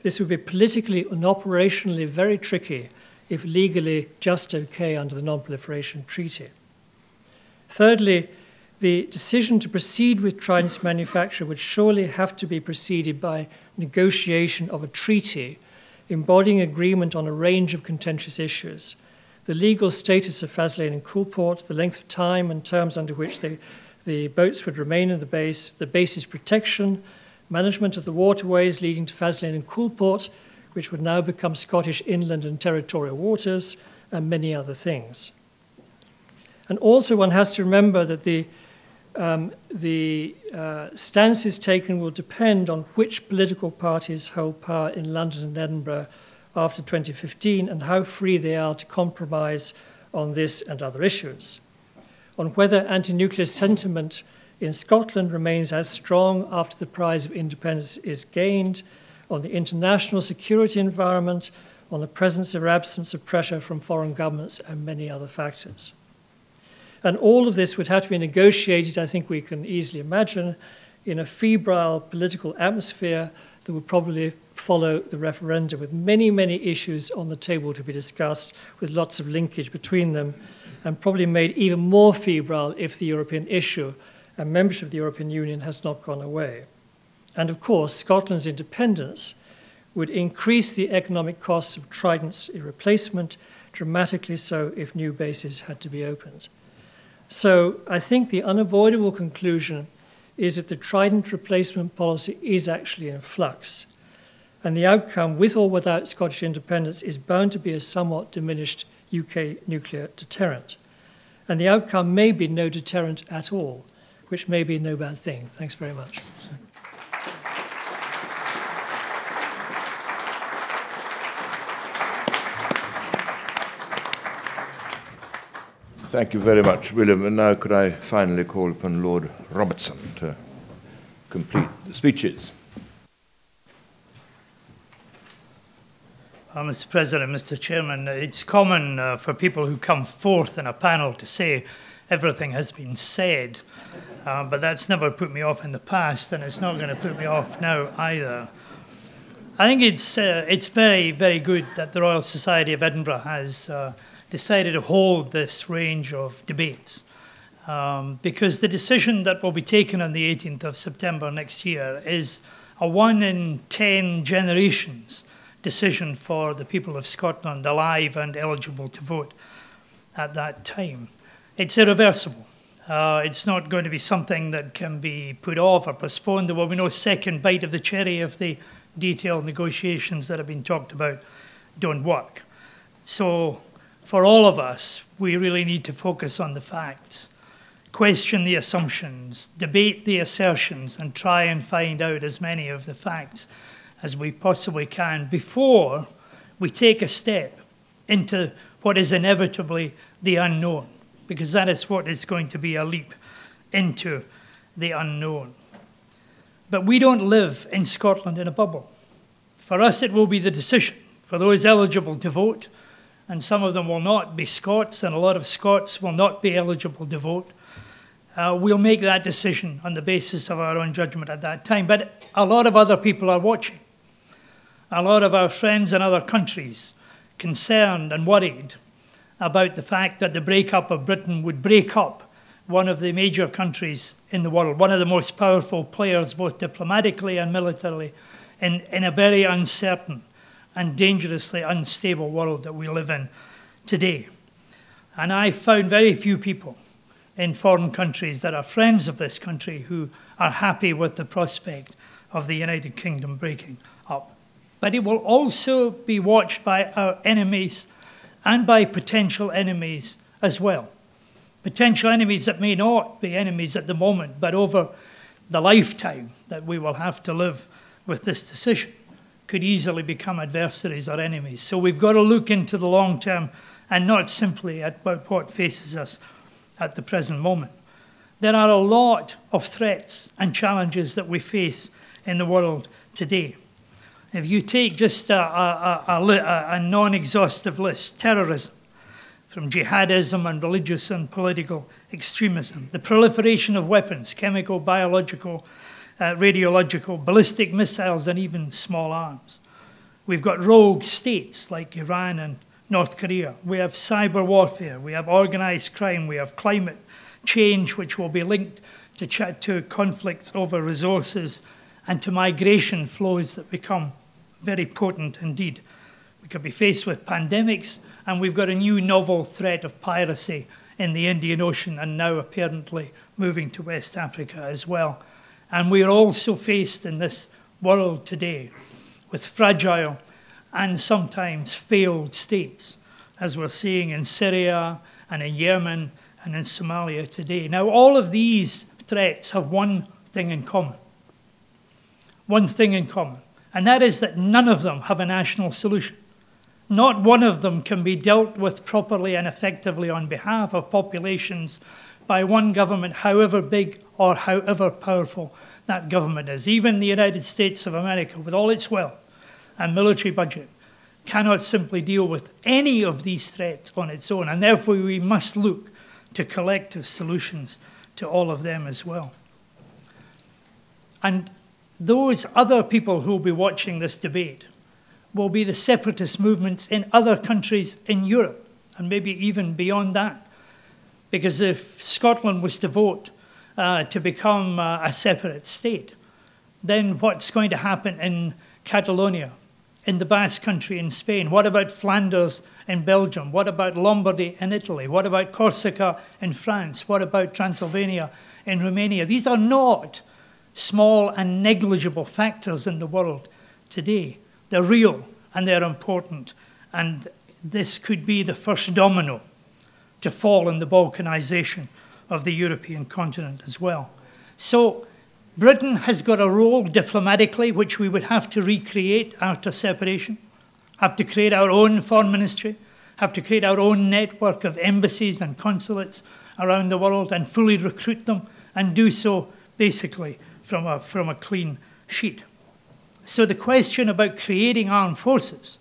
This would be politically and operationally very tricky, if legally just okay under the Non-Proliferation Treaty. Thirdly, the decision to proceed with Trident's manufacture would surely have to be preceded by negotiation of a treaty embodying agreement on a range of contentious issues: the legal status of Faslane and Coulport, the length of time and terms under which the boats would remain in the base's protection, management of the waterways leading to Faslane and Coulport, which would now become Scottish inland and territorial waters, and many other things. And also one has to remember that the stances taken will depend on which political parties hold power in London and Edinburgh after 2015 and how free they are to compromise on this and other issues. On whether anti-nuclear sentiment in Scotland remains as strong after the prize of independence is gained, on the international security environment, on the presence or absence of pressure from foreign governments, and many other factors. And all of this would have to be negotiated, I think we can easily imagine, in a febrile political atmosphere that would probably follow the referendum, with many, many issues on the table to be discussed, with lots of linkage between them, and probably made even more febrile if the European issue and membership of the European Union has not gone away. And of course, Scotland's independence would increase the economic costs of Trident's replacement, dramatically so if new bases had to be opened. So I think the unavoidable conclusion is that the Trident replacement policy is actually in flux. And the outcome, with or without Scottish independence, is bound to be a somewhat diminished UK nuclear deterrent. And the outcome may be no deterrent at all, which may be no bad thing. Thanks very much. Thank you very much, William. And now could I finally call upon Lord Robertson to complete the speeches. Mr. President, Mr. Chairman, it's common for people who come forth in a panel to say everything has been said, but that's never put me off in the past, and it's not going to put me off now either. I think it's very, very good that the Royal Society of Edinburgh has decided to hold this range of debates, because the decision that will be taken on the 18th of September next year is a 1 in 10 generations decision for the people of Scotland, alive and eligible to vote at that time. It's irreversible. It's not going to be something that can be put off or postponed. There will be no second bite of the cherry if the detailed negotiations that have been talked about don't work. So for all of us, we really need to focus on the facts, question the assumptions, debate the assertions, and try and find out as many of the facts as we possibly can before we take a step into what is inevitably the unknown, because that is what is going to be a leap into the unknown. But we don't live in Scotland in a bubble. For us, it will be the decision for those eligible to vote, and some of them will not be Scots, and a lot of Scots will not be eligible to vote. We'll make that decision on the basis of our own judgment at that time. But a lot of other people are watching. A lot of our friends in other countries concerned and worried about the fact that the breakup of Britain would break up one of the major countries in the world, one of the most powerful players, both diplomatically and militarily, in a very uncertain and dangerously unstable world that we live in today. And I found very few people in foreign countries that are friends of this country who are happy with the prospect of the United Kingdom breaking up. But it will also be watched by our enemies and by potential enemies as well. Potential enemies that may not be enemies at the moment, but over the lifetime that we will have to live with this decision could easily become adversaries or enemies. So we've got to look into the long term and not simply at what faces us at the present moment. There are a lot of threats and challenges that we face in the world today. If you take just a non-exhaustive list, terrorism, from jihadism and religious and political extremism, the proliferation of weapons, chemical, biological, radiological, ballistic missiles, and even small arms. We've got rogue states like Iran and North Korea. We have cyber warfare. We have organized crime. We have climate change, which will be linked to conflicts over resources and to migration flows that become very potent indeed. We could be faced with pandemics, and we've got a new novel threat of piracy in the Indian Ocean and now apparently moving to West Africa as well. And we are also faced in this world today with fragile and sometimes failed states, as we're seeing in Syria and in Yemen and in Somalia today. Now, all of these threats have one thing in common. One thing in common, and that is that none of them have a national solution. Not one of them can be dealt with properly and effectively on behalf of populations by one government, however big or however powerful that government is. Even the United States of America, with all its wealth and military budget, cannot simply deal with any of these threats on its own, and therefore we must look to collective solutions to all of them as well. And those other people who will be watching this debate will be the separatist movements in other countries in Europe, and maybe even beyond that. Because if Scotland was to vote to become a separate state, then what's going to happen in Catalonia, in the Basque Country in Spain? What about Flanders in Belgium? What about Lombardy in Italy? What about Corsica in France? What about Transylvania in Romania? These are not small and negligible factors in the world today. They're real and they're important, and this could be the first domino to fall in the balkanization of the European continent as well. So Britain has got a role diplomatically which we would have to recreate after separation, have to create our own foreign ministry, have to create our own network of embassies and consulates around the world and fully recruit them, and do so basically from a clean sheet. So the question about creating armed forces,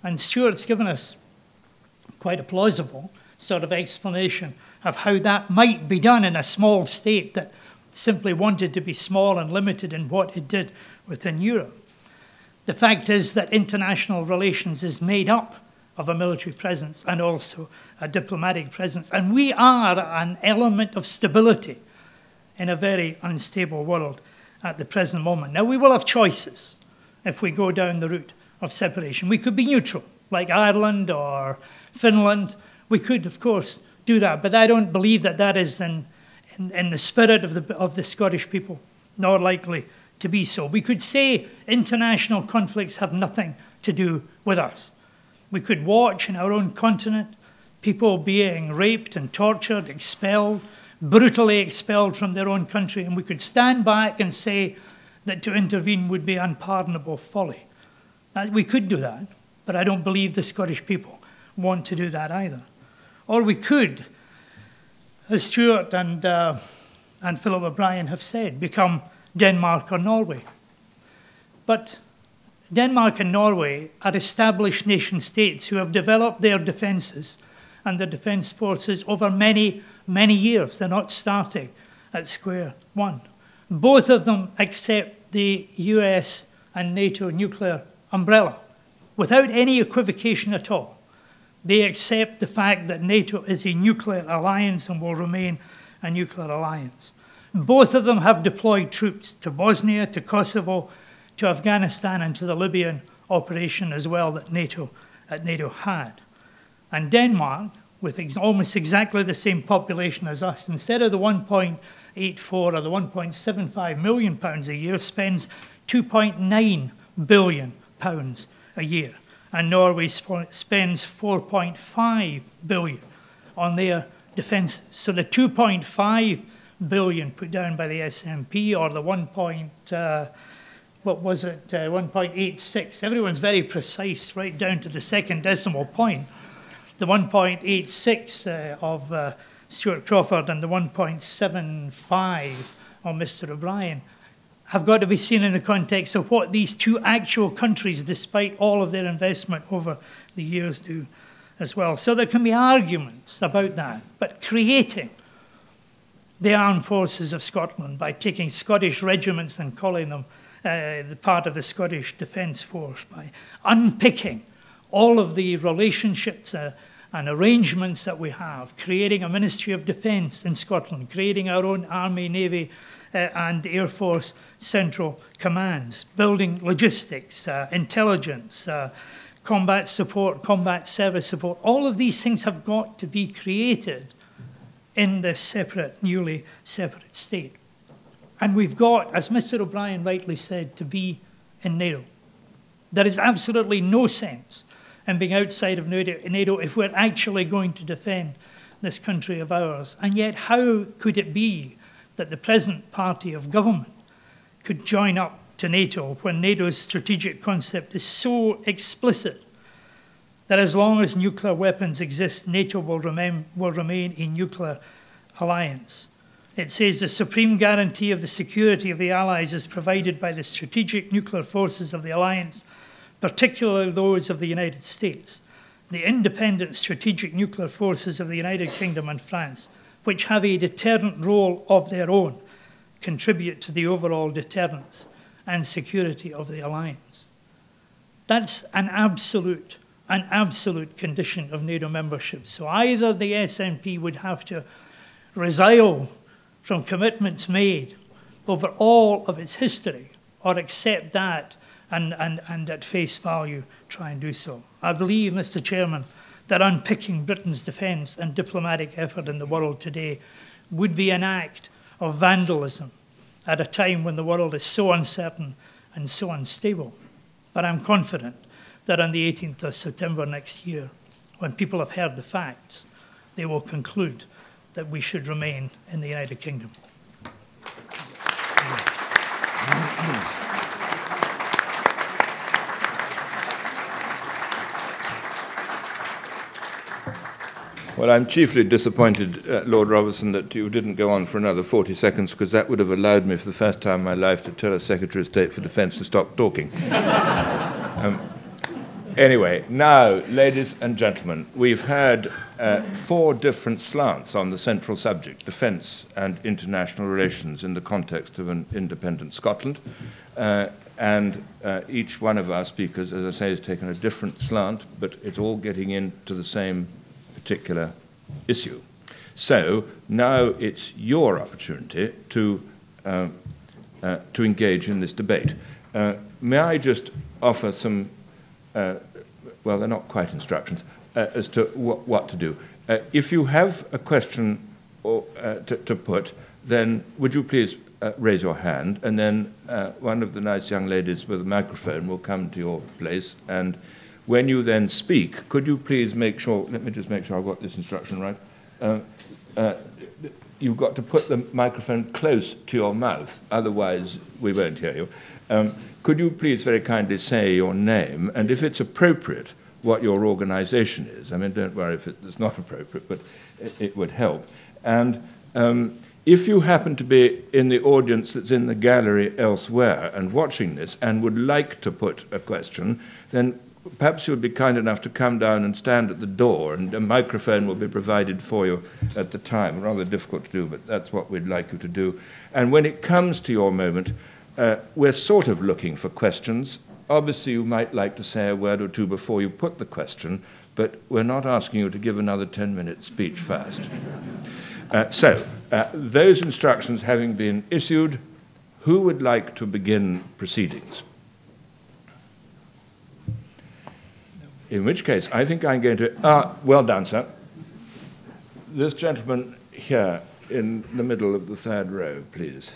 and Stuart's given us quite a plausible sort of explanation of how that might be done in a small state that simply wanted to be small and limited in what it did within Europe. The fact is that international relations is made up of a military presence and also a diplomatic presence, and we are an element of stability in a very unstable world at the present moment. Now, we will have choices if we go down the route of separation. We could be neutral, like Ireland or Finland. We could, of course, do that, but I don't believe that that is in the spirit of the Scottish people, nor likely to be so. We could say international conflicts have nothing to do with us. We could watch in our own continent people being raped and tortured, expelled, brutally expelled from their own country, and we could stand back and say that to intervene would be unpardonable folly. We could do that, but I don't believe the Scottish people want to do that either. Or we could, as Stuart and Philip O'Brien have said, become Denmark or Norway. But Denmark and Norway are established nation states who have developed their defences and their defence forces over many, many years. They're not starting at square one. Both of them accept the US and NATO nuclear umbrella without any equivocation at all. They accept the fact that NATO is a nuclear alliance and will remain a nuclear alliance. Both of them have deployed troops to Bosnia, to Kosovo, to Afghanistan, and to the Libyan operation as well that NATO had. And Denmark, with almost exactly the same population as us, instead of the 1.84 or the 1.75 million pounds a year, spends 2.9 billion pounds a year. And Norway spends 4.5 billion on their defences. So the 2.5 billion put down by the SNP, or the 1.86. Everyone's very precise, right down to the second decimal point. The 1.86 of Stuart Crawford and the 1.75 of Mr. O'Brien have got to be seen in the context of what these two actual countries, despite all of their investment over the years, do as well. So there can be arguments about that, but creating the armed forces of Scotland by taking Scottish regiments and calling them the part of the Scottish Defence Force, by unpicking all of the relationships and arrangements that we have, creating a Ministry of Defence in Scotland, creating our own Army, Navy and Air Force central commands, building logistics, intelligence, combat support, combat service support. All of these things have got to be created in this separate, newly separate state. And we've got, as Mr. O'Brien rightly said, to be in NATO. There is absolutely no sense in being outside of NATO if we're actually going to defend this country of ours. And yet, how could it be that the present party of government could join up to NATO when NATO's strategic concept is so explicit that as long as nuclear weapons exist, NATO will remain a nuclear alliance? It says the supreme guarantee of the security of the Allies is provided by the strategic nuclear forces of the alliance, particularly those of the United States, the independent strategic nuclear forces of the United Kingdom and France, which have a deterrent role of their own, contribute to the overall deterrence and security of the alliance. That's an absolute condition of NATO membership. So either the SNP would have to resile from commitments made over all of its history, or accept that and at face value try and do so. I believe, Mr. Chairman, that unpicking Britain's defence and diplomatic effort in the world today would be an act of vandalism at a time when the world is so uncertain and so unstable. But I'm confident that on the 18th of September next year, when people have heard the facts, they will conclude that we should remain in the United Kingdom. Well, I'm chiefly disappointed, Lord Robertson, that you didn't go on for another 40 seconds, because that would have allowed me for the first time in my life to tell a Secretary of State for Defence to stop talking. Anyway, now, ladies and gentlemen, we've had 4 different slants on the central subject, defence and international relations in the context of an independent Scotland. And each one of our speakers, as I say, has taken a different slant, but it's all getting into the same particular issue. So now it's your opportunity to engage in this debate. May I just offer some, well, they're not quite instructions, as to what to do. If you have a question to put, then would you please raise your hand, and then one of the nice young ladies with a microphone will come to your place, and when you then speak, could you please make sure, let me just make sure I've got this instruction right, you've got to put the microphone close to your mouth, otherwise we won't hear you. Could you please very kindly say your name, and if it's appropriate, what your organisation is? I mean, don't worry if it's not appropriate, but it would help. And if you happen to be in the audience that's in the gallery elsewhere and watching this and would like to put a question, then perhaps you'll be kind enough to come down and stand at the door, and a microphone will be provided for you at the time. Rather difficult to do, but that's what we'd like you to do. And when it comes to your moment, we're sort of looking for questions. Obviously, you might like to say a word or two before you put the question, but we're not asking you to give another 10-minute speech first. So, those instructions having been issued, who would like to begin proceedings? In which case, I think I'm going to... well done, sir. This gentleman here in the middle of the third row, please.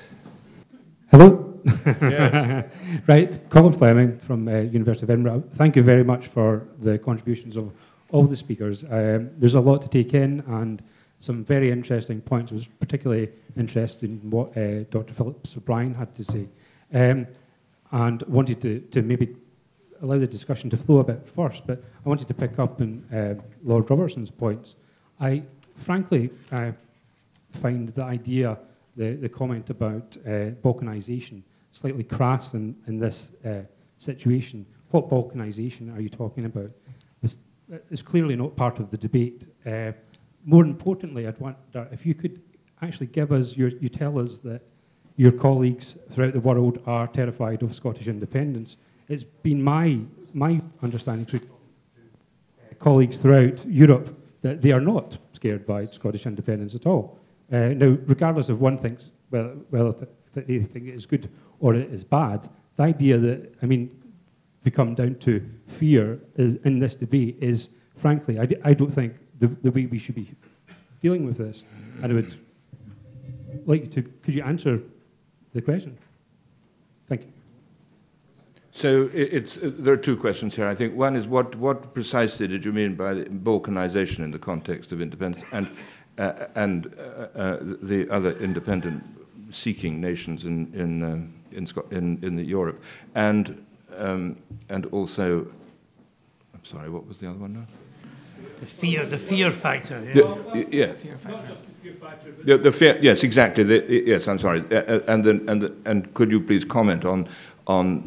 Hello. Yes. Right, Colin Fleming from University of Edinburgh. Thank you very much for the contributions of all the speakers. There's a lot to take in and some very interesting points. I was particularly interested in what Dr. Phillips O'Brien had to say, and wanted to maybe allow the discussion to flow a bit first, but I wanted to pick up on Lord Robertson's points. I frankly find the idea, the comment about balkanisation, slightly crass in this situation. What balkanisation are you talking about? This is clearly not part of the debate. More importantly, I'd wonder if you could actually give us, you tell us that your colleagues throughout the world are terrified of Scottish independence. It's been my understanding through colleagues throughout Europe that they are not scared by Scottish independence at all. Now, regardless of one thinks whether they think it is good or it is bad, the idea that, I mean, become down to fear in this debate is, frankly, I don't think the way we should be dealing with this. And I would like you to, could you answer the question? Thank you. So there are two questions here. I think one is what precisely did you mean by balkanization in the context of independence, and the other independent-seeking nations in Europe, and also, I'm sorry, what was the other one now? The fear factor. Yeah. The fear. Yes, exactly. Yes, I'm sorry. And could you please comment on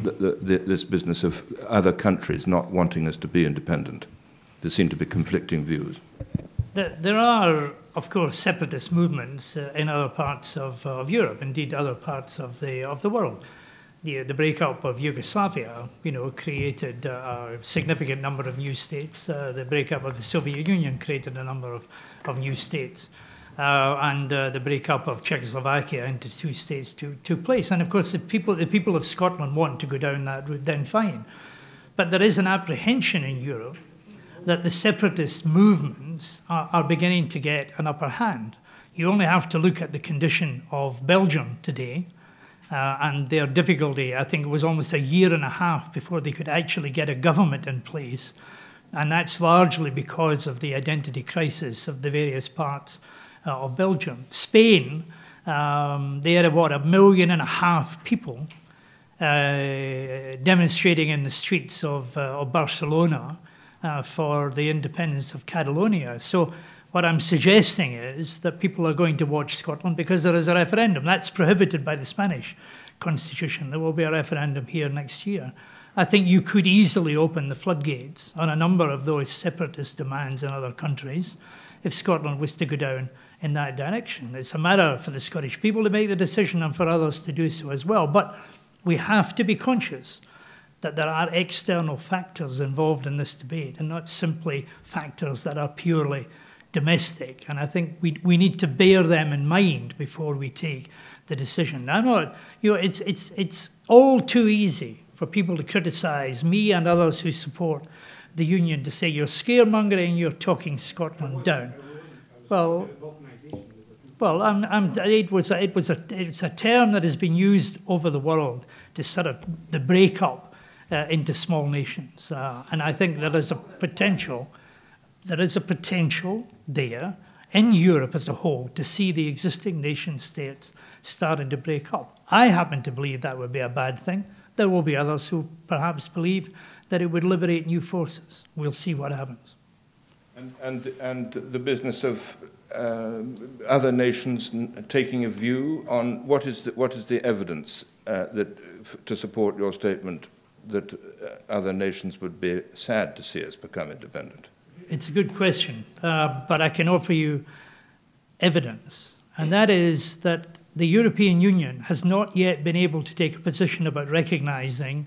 this business of other countries not wanting us to be independent? There seem to be conflicting views. There are, of course, separatist movements in other parts of Europe, indeed other parts of the world. The breakup of Yugoslavia, created a significant number of new states. The breakup of the Soviet Union created a number of new states. And the breakup of Czechoslovakia into two states took place. And of course, the people of Scotland want to go down that route, then fine. But there is an apprehension in Europe that the separatist movements are beginning to get an upper hand. You only have to look at the condition of Belgium today, and their difficulty. I think it was almost a year and a half before they could actually get a government in place. And that's largely because of the identity crisis of the various parts of Belgium. Spain, they had about 1.5 million people demonstrating in the streets of Barcelona for the independence of Catalonia. So what I'm suggesting is that people are going to watch Scotland because there is a referendum. That's prohibited by the Spanish constitution. There will be a referendum here next year. I think you could easily open the floodgates on a number of those separatist demands in other countries if Scotland was to go down in that direction. It's a matter for the Scottish people to make the decision and for others to do so as well. But we have to be conscious that there are external factors involved in this debate and not simply factors that are purely domestic. And I think we need to bear them in mind before we take the decision. I'm not, it's all too easy for people to criticise me and others who support the Union to say you're scaremongering, you're talking Scotland down. Well, it's a term that has been used over the world to sort of the breakup into small nations, and I think there is a potential. There is a potential there in Europe as a whole to see the existing nation states starting to break up. I happen to believe that would be a bad thing. There will be others who perhaps believe that it would liberate new forces. We'll see what happens. And the business of other nations taking a view on what is the evidence to support your statement that other nations would be sad to see us become independent? It's a good question, but I can offer you evidence, and that is that the European Union has not yet been able to take a position about recognising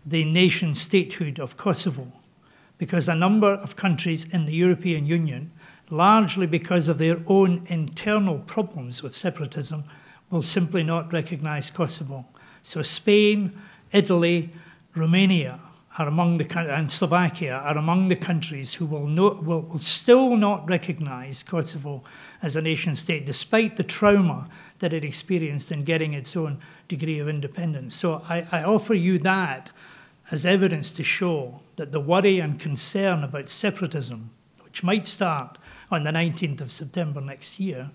the nation statehood of Kosovo, because a number of countries in the European Union, largely because of their own internal problems with separatism, will simply not recognise Kosovo. So Spain, Italy, Romania and Slovakia are among the countries who will still not recognise Kosovo as a nation state, despite the trauma that it experienced in getting its own degree of independence. So I offer you that as evidence to show that the worry and concern about separatism, which might start on the 19th of September next year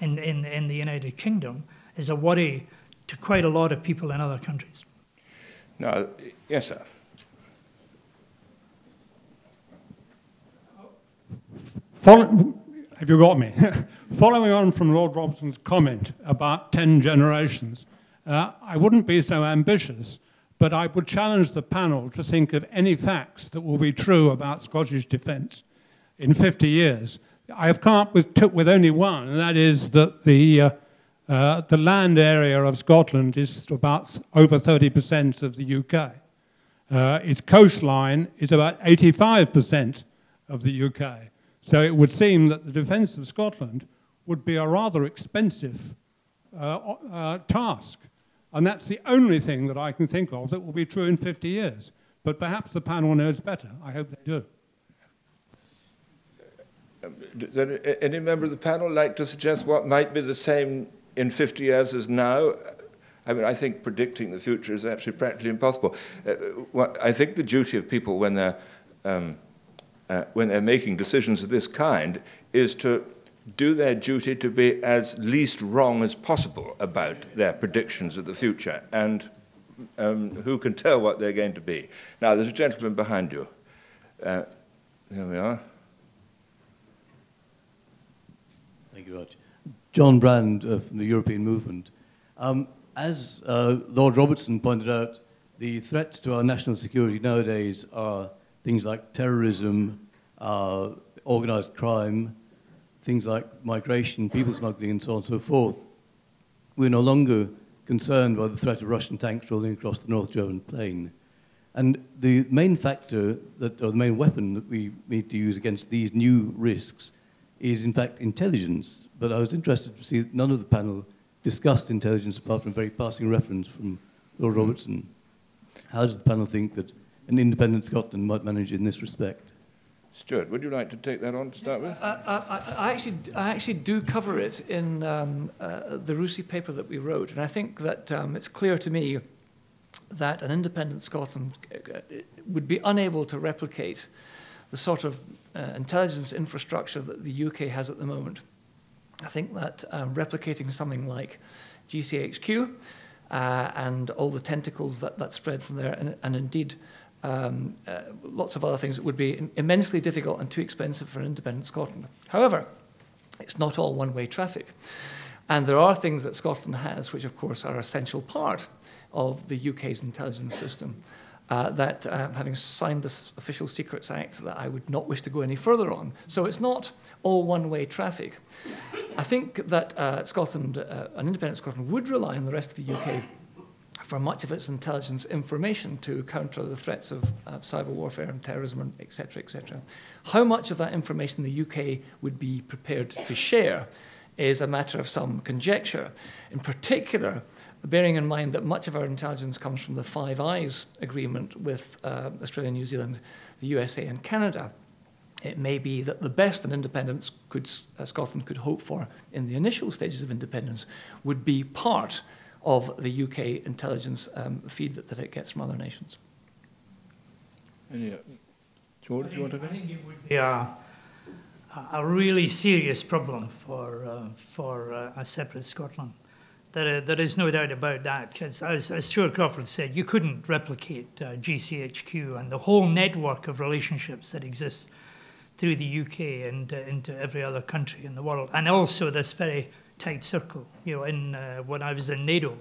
in the United Kingdom, is a worry to quite a lot of people in other countries. No, yes, sir. Have you got me? Following on from Lord Robertson's comment about 10 generations, I wouldn't be so ambitious, but I would challenge the panel to think of any facts that will be true about Scottish defence in 50 years. I have come up with only one, and that is that the land area of Scotland is about over 30% of the UK. Its coastline is about 85% of the UK. So it would seem that the defence of Scotland would be a rather expensive task. And that's the only thing that I can think of that will be true in 50 years. But perhaps the panel knows better. I hope they do. Does any member of the panel like to suggest what might be the same in 50 years as now? I mean, I think predicting the future is actually practically impossible. I think the duty of people when they're making decisions of this kind is to do their duty to be as least wrong as possible about their predictions of the future, and who can tell what they're going to be. Now, there's a gentleman behind you. Here we are. Thank you much. John Brand from the European Movement. As Lord Robertson pointed out, the threats to our national security nowadays are things like terrorism, organised crime, things like migration, people smuggling, and so on and so forth. We're no longer concerned by the threat of Russian tanks rolling across the North German plain. And the main factor, or the main weapon that we need to use against these new risks is, in fact, intelligence. But I was interested to see that none of the panel discussed intelligence apart from a very passing reference from Lord Robertson. How does the panel think that an independent Scotland might manage in this respect? Stuart, would you like to take that on to start with? I actually do cover it in the Russi paper that we wrote, and I think that it's clear to me that an independent Scotland would be unable to replicate the sort of intelligence infrastructure that the UK has at the moment. I think that replicating something like GCHQ and all the tentacles that spread from there, and indeed lots of other things, that would be immensely difficult and too expensive for independent Scotland. However, it's not all one-way traffic. And there are things that Scotland has, which of course are an essential part of the UK's intelligence system, that having signed this Official Secrets Act, that I would not wish to go any further on. So it's not all one-way traffic. I think that Scotland, an independent Scotland, would rely on the rest of the UK for much of its intelligence information to counter the threats of cyber warfare and terrorism, etc., etc. How much of that information the UK would be prepared to share is a matter of some conjecture. In particular, bearing in mind that much of our intelligence comes from the Five Eyes agreement with Australia, New Zealand, the USA and Canada, it may be that the best an independence Scotland could hope for in the initial stages of independence would be part of the UK intelligence feed that it gets from other nations. George, do you want to go? I think it would be a really serious problem for a separate Scotland. There is no doubt about that, because as Stuart Crawford said, you couldn't replicate GCHQ and the whole network of relationships that exists through the UK and into every other country in the world, and also this very tight circle. You know, when I was in NATO,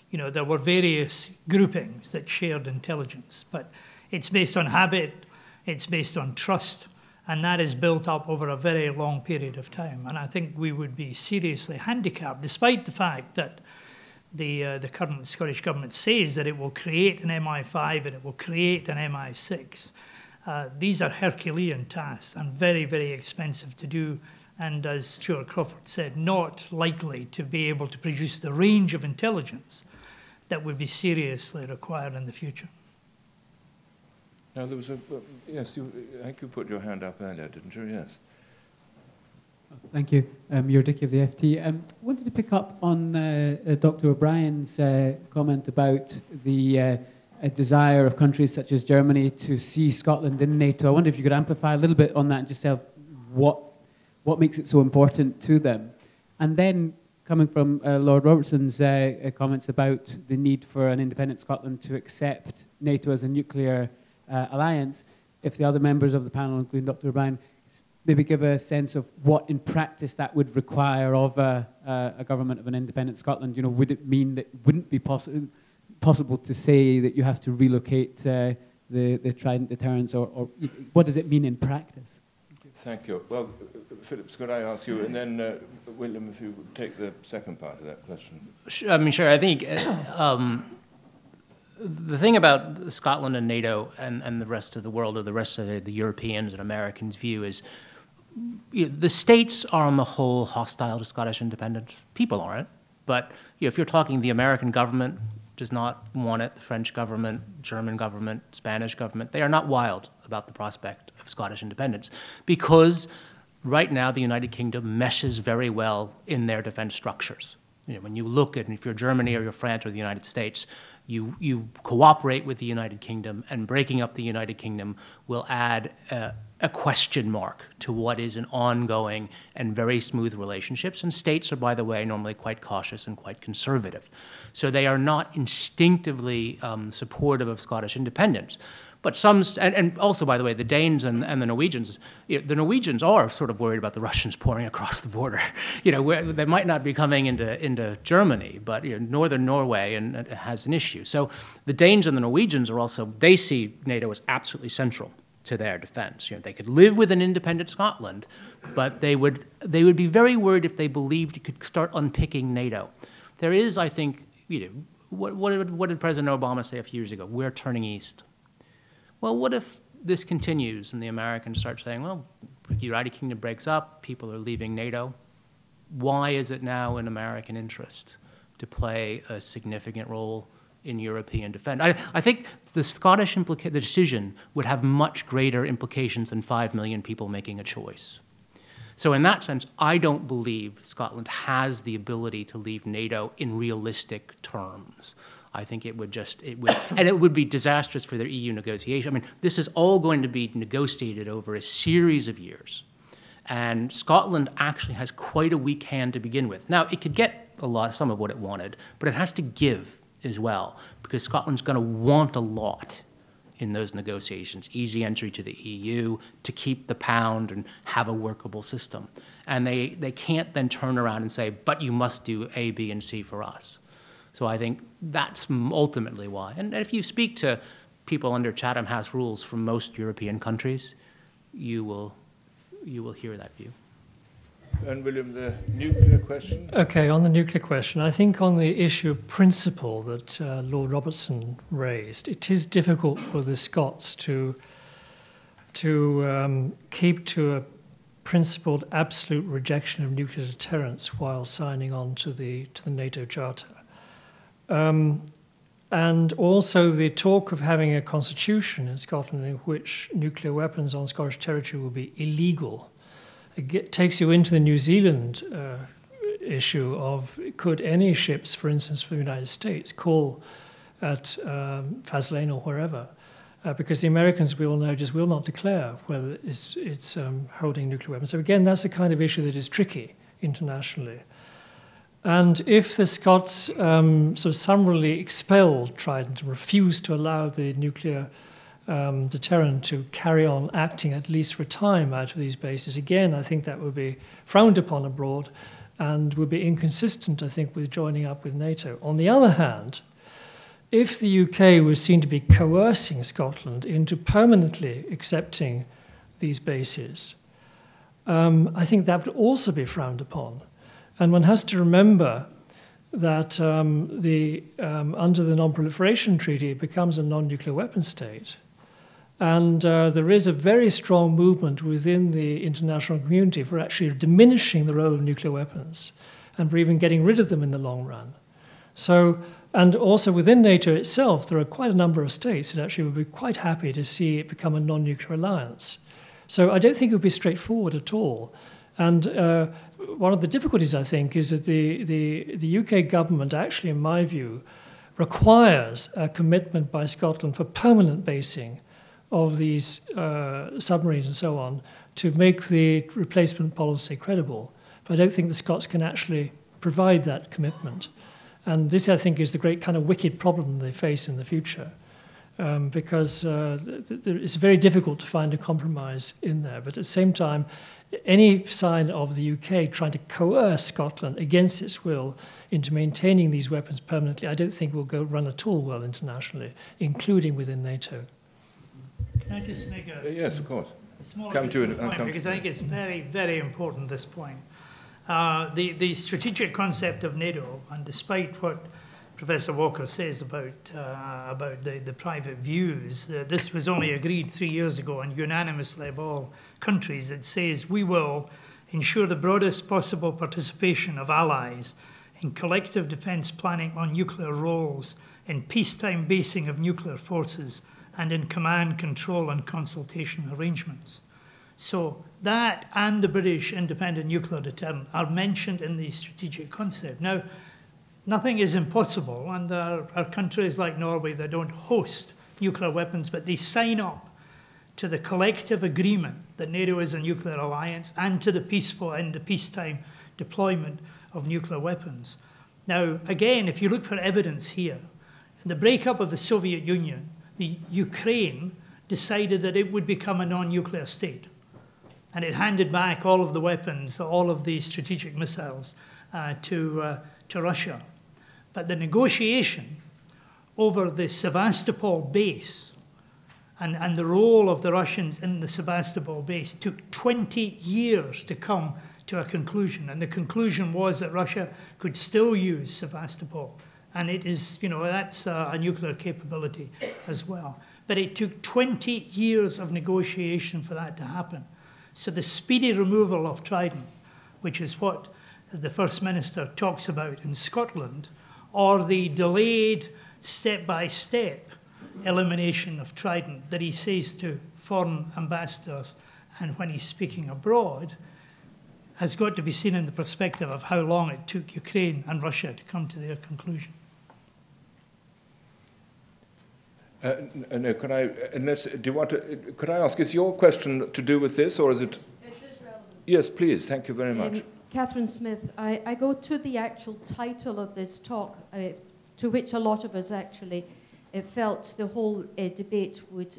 you know, there were various groupings that shared intelligence, but it's based on habit, it's based on trust, and that is built up over a very long period of time. And I think we would be seriously handicapped, despite the fact that the current Scottish Government says that it will create an MI5 and it will create an MI6. These are Herculean tasks and very, very expensive to do, and as Stuart Crawford said, not likely to be able to produce the range of intelligence that would be seriously required in the future. Now, there was a... yes, I think you put your hand up earlier, didn't you? Yes. Thank you. You're Dickie of the FT. I wanted to pick up on Dr. O'Brien's comment about the desire of countries such as Germany to see Scotland in NATO. I wonder if you could amplify a little bit on that and just tell what makes it so important to them. And then, coming from Lord Robertson's comments about the need for an independent Scotland to accept NATO as a nuclear alliance, if the other members of the panel, including Dr. O'Brien, maybe give a sense of what in practice that would require of a government of an independent Scotland. You know, would it mean that it wouldn't be possible to say that you have to relocate the Trident deterrents, or what does it mean in practice? Thank you. Well, Phillips, could I ask you, and then William, if you would take the second part of that question. I mean, sure. I think the thing about Scotland and NATO and the rest of the world, or the rest of the Europeans and Americans' view, is the states are on the whole hostile to Scottish independence. People aren't. But if you're talking the American government does not want it, the French government, German government, Spanish government, they are not wild about the prospect of Scottish independence, because right now the United Kingdom meshes very well in their defense structures. When you look at, if you're Germany or you're France or the United States, you cooperate with the United Kingdom, and breaking up the United Kingdom will add a question mark to what is an ongoing and very smooth relationships. And states are, by the way, normally quite cautious and quite conservative. So they are not instinctively supportive of Scottish independence. But some, and also, by the way, the Danes and the Norwegians, the Norwegians are sort of worried about the Russians pouring across the border. They might not be coming into Germany, but northern Norway and has an issue. So the Danes and the Norwegians are also, they see NATO as absolutely central to their defense. They could live with an independent Scotland, but they would be very worried if they believed you could start unpicking NATO. There is, I think, what did President Obama say a few years ago? We're turning east. Well, what if this continues and the Americans start saying, well, the United Kingdom breaks up, people are leaving NATO. Why is it now in American interest to play a significant role in European defense? I think the Scottish the decision would have much greater implications than 5 million people making a choice. So in that sense, I don't believe Scotland has the ability to leave NATO in realistic terms. I think it would and it would be disastrous for their EU negotiation. I mean, this is all going to be negotiated over a series of years. And Scotland actually has quite a weak hand to begin with. Now, it could get some of what it wanted, but it has to give as well, because Scotland's going to want a lot in those negotiations: easy entry to the EU, to keep the pound and have a workable system. And they can't then turn around and say, but you must do A, B, and C for us. So I think that's ultimately why. And if you speak to people under Chatham House rules from most European countries, you will hear that view. And William, the nuclear question? Okay, on the nuclear question, I think on the issue of principle that Lord Robertson raised, it is difficult for the Scots to keep to a principled absolute rejection of nuclear deterrence while signing on to the NATO Charter. And also the talk of having a constitution in Scotland in which nuclear weapons on Scottish territory will be illegal. It takes you into the New Zealand issue of, could any ships, for instance, from the United States, call at Faslane or wherever, because the Americans, we all know, just will not declare whether it's holding nuclear weapons. So again, that's a kind of issue that is tricky internationally. And if the Scots sort of summarily expelled Trident and refused to allow the nuclear deterrent to carry on acting, at least for a time, out of these bases, again, I think that would be frowned upon abroad and would be inconsistent, I think, with joining up with NATO. On the other hand, if the UK was seen to be coercing Scotland into permanently accepting these bases, I think that would also be frowned upon. And one has to remember that under the Non-Proliferation Treaty, it becomes a non-nuclear weapon state. And there is a very strong movement within the international community for actually diminishing the role of nuclear weapons and for even getting rid of them in the long run. So And also within NATO itself, there are quite a number of states that actually would be quite happy to see it become a non-nuclear alliance. So I don't think it would be straightforward at all. And one of the difficulties, I think, is that the UK government actually, in my view, requires a commitment by Scotland for permanent basing of these submarines and so on to make the replacement policy credible. But I don't think the Scots can actually provide that commitment. And this, I think, is the great kind of wicked problem they face in the future, because it's very difficult to find a compromise in there. But at the same time, any sign of the UK trying to coerce Scotland against its will into maintaining these weapons permanently, I don't think will run at all well internationally, including within NATO. Can I just make a yes, of course. A small come to it, point, because I think it's very, very important, this point. The strategic concept of NATO, and despite what Professor Walker says about the private views, this was only agreed 3 years ago and unanimously of all countries. It says we will ensure the broadest possible participation of allies in collective defence planning on nuclear roles, in peacetime basing of nuclear forces, and in command, control and consultation arrangements. So that and the British independent nuclear deterrent are mentioned in the strategic concept. Now, nothing is impossible, and there are countries like Norway that don't host nuclear weapons, but they sign up to the collective agreement that NATO is a nuclear alliance and to the peaceful and the peacetime deployment of nuclear weapons. Now, again, if you look for evidence here, in the breakup of the Soviet Union, the Ukraine decided that it would become a non-nuclear state. And it handed back all of the weapons, all of the strategic missiles to Russia. But the negotiation over the Sevastopol base and the role of the Russians in the Sevastopol base took 20 years to come to a conclusion. And the conclusion was that Russia could still use Sevastopol. And it is, you know, that's a nuclear capability as well. But it took 20 years of negotiation for that to happen. So the speedy removal of Trident, which is what the First Minister talks about in Scotland, or the delayed step-by-step elimination of Trident that he says to foreign ambassadors and when he's speaking abroad, has got to be seen in the perspective of how long it took Ukraine and Russia to come to their conclusion. No, can I, unless, do you want to, could I ask, is your question to do with this, or is it? It is relevant. Yes, please, thank you very much. Catherine Smith, I go to the actual title of this talk, to which a lot of us actually felt the whole debate would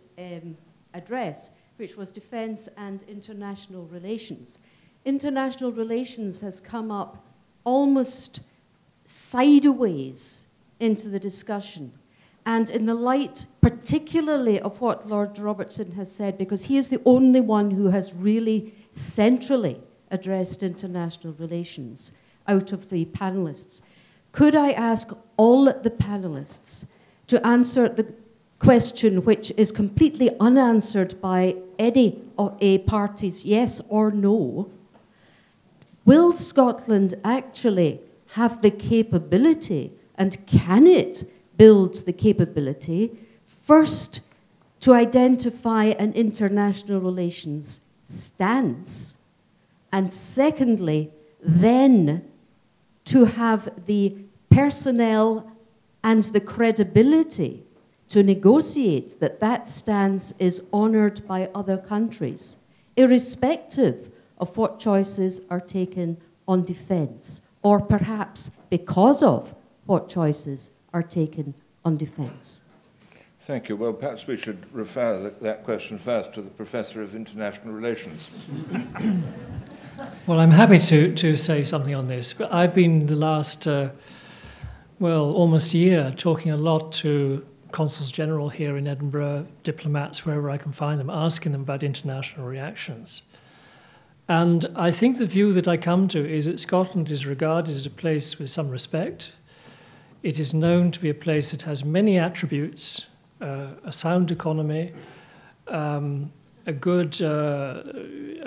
address, which was defence and international relations. International relations has come up almost sideways into the discussion. And in the light, particularly of what Lord Robertson has said, because he is the only one who has really centrally addressed international relations out of the panellists, could I ask all the panellists to answer the question which is completely unanswered by any of a party's yes or no? Will Scotland actually have the capability, and can it build the capability, first to identify an international relations stance, and secondly, then to have the personnel and the credibility to negotiate that that stance is honoured by other countries, irrespective of what choices are taken on defence, or perhaps because of what choices are taken on defence. Thank you. Well, perhaps we should refer that question first to the Professor of International Relations. Well, I'm happy to say something on this. I've been the last, well, almost a year talking a lot to consuls general here in Edinburgh, diplomats, wherever I can find them, asking them about international reactions. And I think the view that I come to is that Scotland is regarded as a place with some respect. It is known to be a place that has many attributes, a sound economy, a good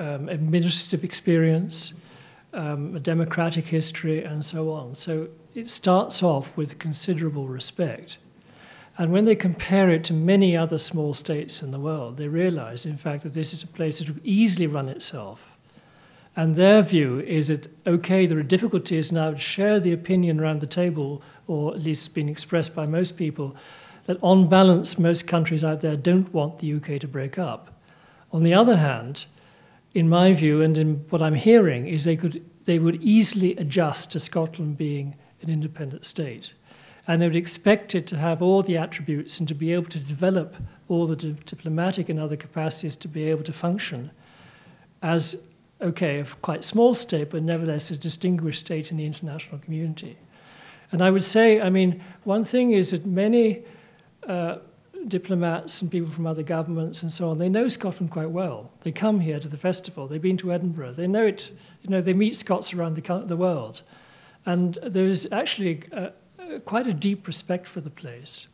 administrative experience, a democratic history, and so on. So it starts off with considerable respect. And when they compare it to many other small states in the world, they realize, in fact, that this is a place that would easily run itself. And their view is that, okay, there are difficulties now to share the opinion around the table, or at least being expressed by most people, that on balance, most countries out there don't want the UK to break up. On the other hand, in my view, and in what I'm hearing, is they would easily adjust to Scotland being an independent state. And they would expect it to have all the attributes and to be able to develop all the diplomatic and other capacities to be able to function as, okay, a quite small state, but nevertheless a distinguished state in the international community. And I would say, I mean, one thing is that many diplomats and people from other governments and so on, they know Scotland quite well. They come here to the festival. They've been to Edinburgh. They know it. You know, they meet Scots around the world. And there is actually quite a deep respect for the place,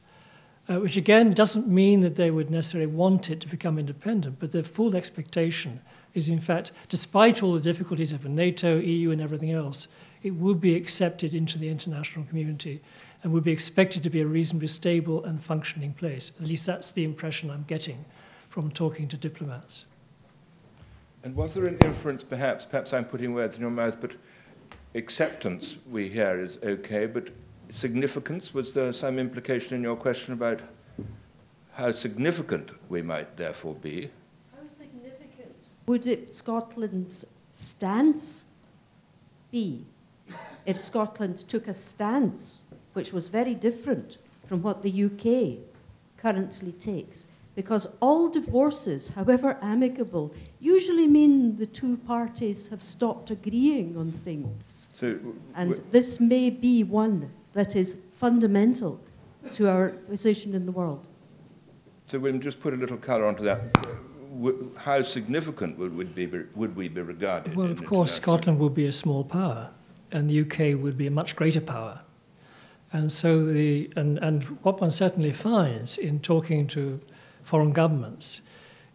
which again doesn't mean that they would necessarily want it to become independent, but their full expectation is, in fact, despite all the difficulties of NATO, EU, and everything else, it would be accepted into the international community and would be expected to be a reasonably stable and functioning place. At least that's the impression I'm getting from talking to diplomats. And was there an inference, perhaps I'm putting words in your mouth, but acceptance, we hear, is okay, but significance, was there some implication in your question about how significant we might therefore be? How significant would Scotland's stance be if Scotland took a stance which was very different from what the UK currently takes? Because all divorces, however amicable, usually mean the two parties have stopped agreeing on things. And this may be one that is fundamental to our position in the world. So William, just put a little colour onto that. How significant would we be regarded? Well, of course, Scotland would be a small power, and the UK would be a much greater power. And so and what one certainly finds in talking to foreign governments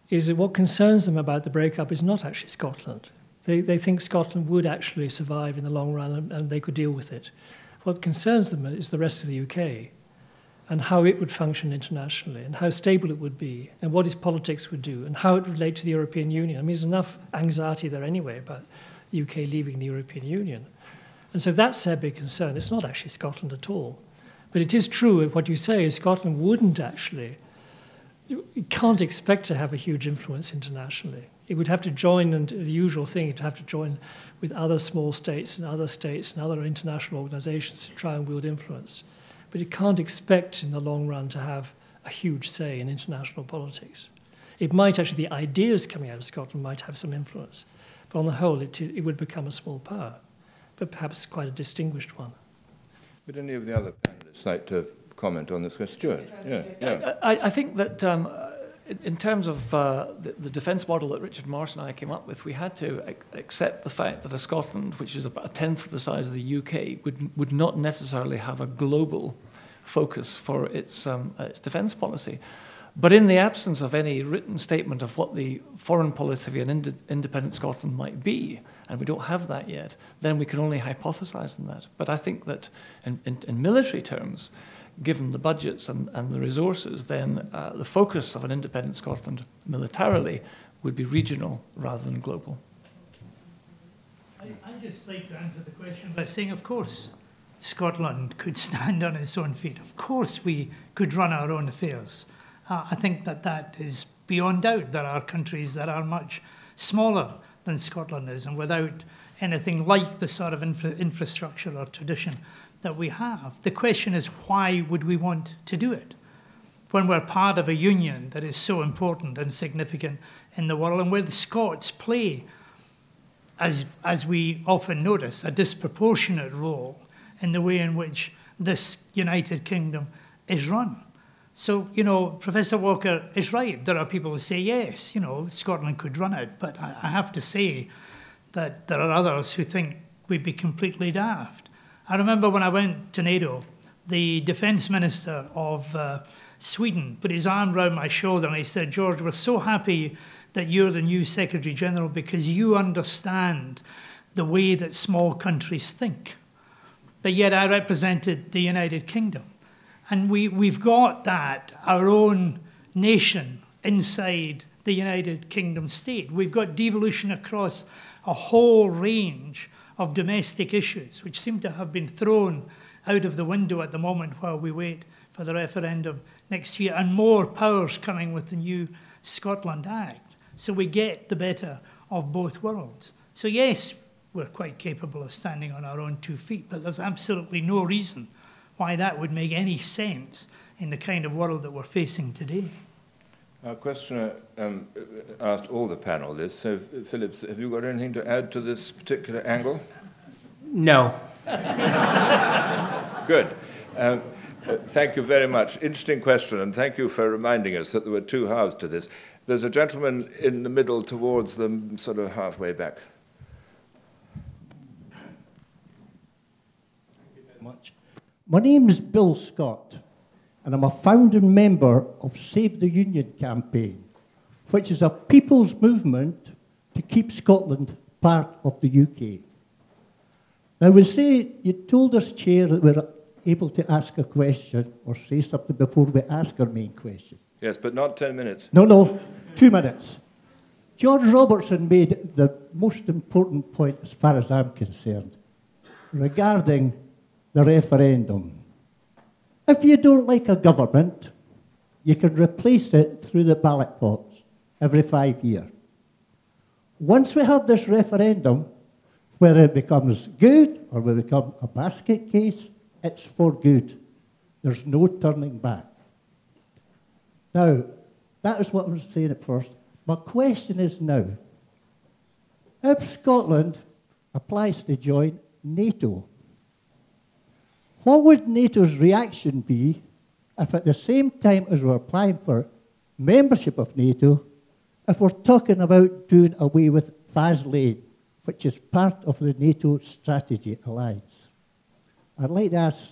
is that what concerns them about the breakup is not actually Scotland. They think Scotland would actually survive in the long run and they could deal with it. What concerns them is the rest of the UK and how it would function internationally and how stable it would be and what its politics would do and how it would relate to the European Union. I mean, there's enough anxiety there anyway about the UK leaving the European Union. And so that's their big concern. It's not actually Scotland at all. But it is true, what you say is Scotland wouldn't actually, you can't expect to have a huge influence internationally. It would have to join, and the usual thing, it would have to join with other small states and other international organizations to try and wield influence. But it can't expect in the long run to have a huge say in international politics. It might actually, the ideas coming out of Scotland might have some influence. But on the whole, it would become a small power, but perhaps quite a distinguished one. Would any of the other panelists like to comment on this question? Stuart? Yeah. I think that in terms of the defence model that Richard Morris and I came up with, we had to accept the fact that a Scotland, which is about a tenth of the size of the UK, would not necessarily have a global focus for its defence policy. But in the absence of any written statement of what the foreign policy of an independent Scotland might be, and we don't have that yet, then we can only hypothesise on that. But I think that in military terms, given the budgets and the resources, then the focus of an independent Scotland militarily would be regional rather than global. I'd just like to answer the question by saying, of course, Scotland could stand on its own feet. Of course, we could run our own affairs. I think that is beyond doubt. There are countries that are much smaller than Scotland is, and without anything like the sort of infrastructure or tradition that we have. The question is, why would we want to do it when we're part of a union that is so important and significant in the world, and where the Scots play, as we often notice, a disproportionate role in the way in which this United Kingdom is run. So, you know, Professor Walker is right. There are people who say, yes, you know, Scotland could run it. But I have to say that there are others who think we'd be completely daft. I remember when I went to NATO, the defence minister of Sweden put his arm round my shoulder and he said, George, we're so happy that you're the new Secretary General because you understand the way that small countries think. but yet I represented the United Kingdom. And we've got that, our own nation inside the United Kingdom state. We've got devolution across a whole range of domestic issues, which seem to have been thrown out of the window at the moment while we wait for the referendum next year, and more powers coming with the new Scotland Act. So we get the better of both worlds. So yes, we're quite capable of standing on our own 2 feet, but there's absolutely no reason why that would make any sense in the kind of world that we're facing today. Our questioner asked all the panel this, so Phillips, have you got anything to add to this particular angle? No. Good. Thank you very much. Interesting question, and thank you for reminding us that there were 2 halves to this. There's a gentleman in the middle towards them, sort of halfway back. Thank you very much. My name is Bill Scott, and I'm a founding member of Save the Union campaign, which is a people's movement to keep Scotland part of the UK. Now, we say, you told us, Chair, that we're able to ask a question or say something before we ask our main question. Yes, but not 10 minutes. No, 2 minutes. George Robertson made the most important point, as far as I'm concerned, regarding the referendum. If you don't like a government, you can replace it through the ballot box every 5 years. Once we have this referendum, whether it becomes good or will become a basket case, it's for good. There's no turning back. Now, that is what I was saying at first. My question is now, if Scotland applies to join NATO, what would NATO's reaction be if at the same time as we're applying for membership of NATO, if we're talking about doing away with Faslane, which is part of the NATO strategy alliance? I'd like to ask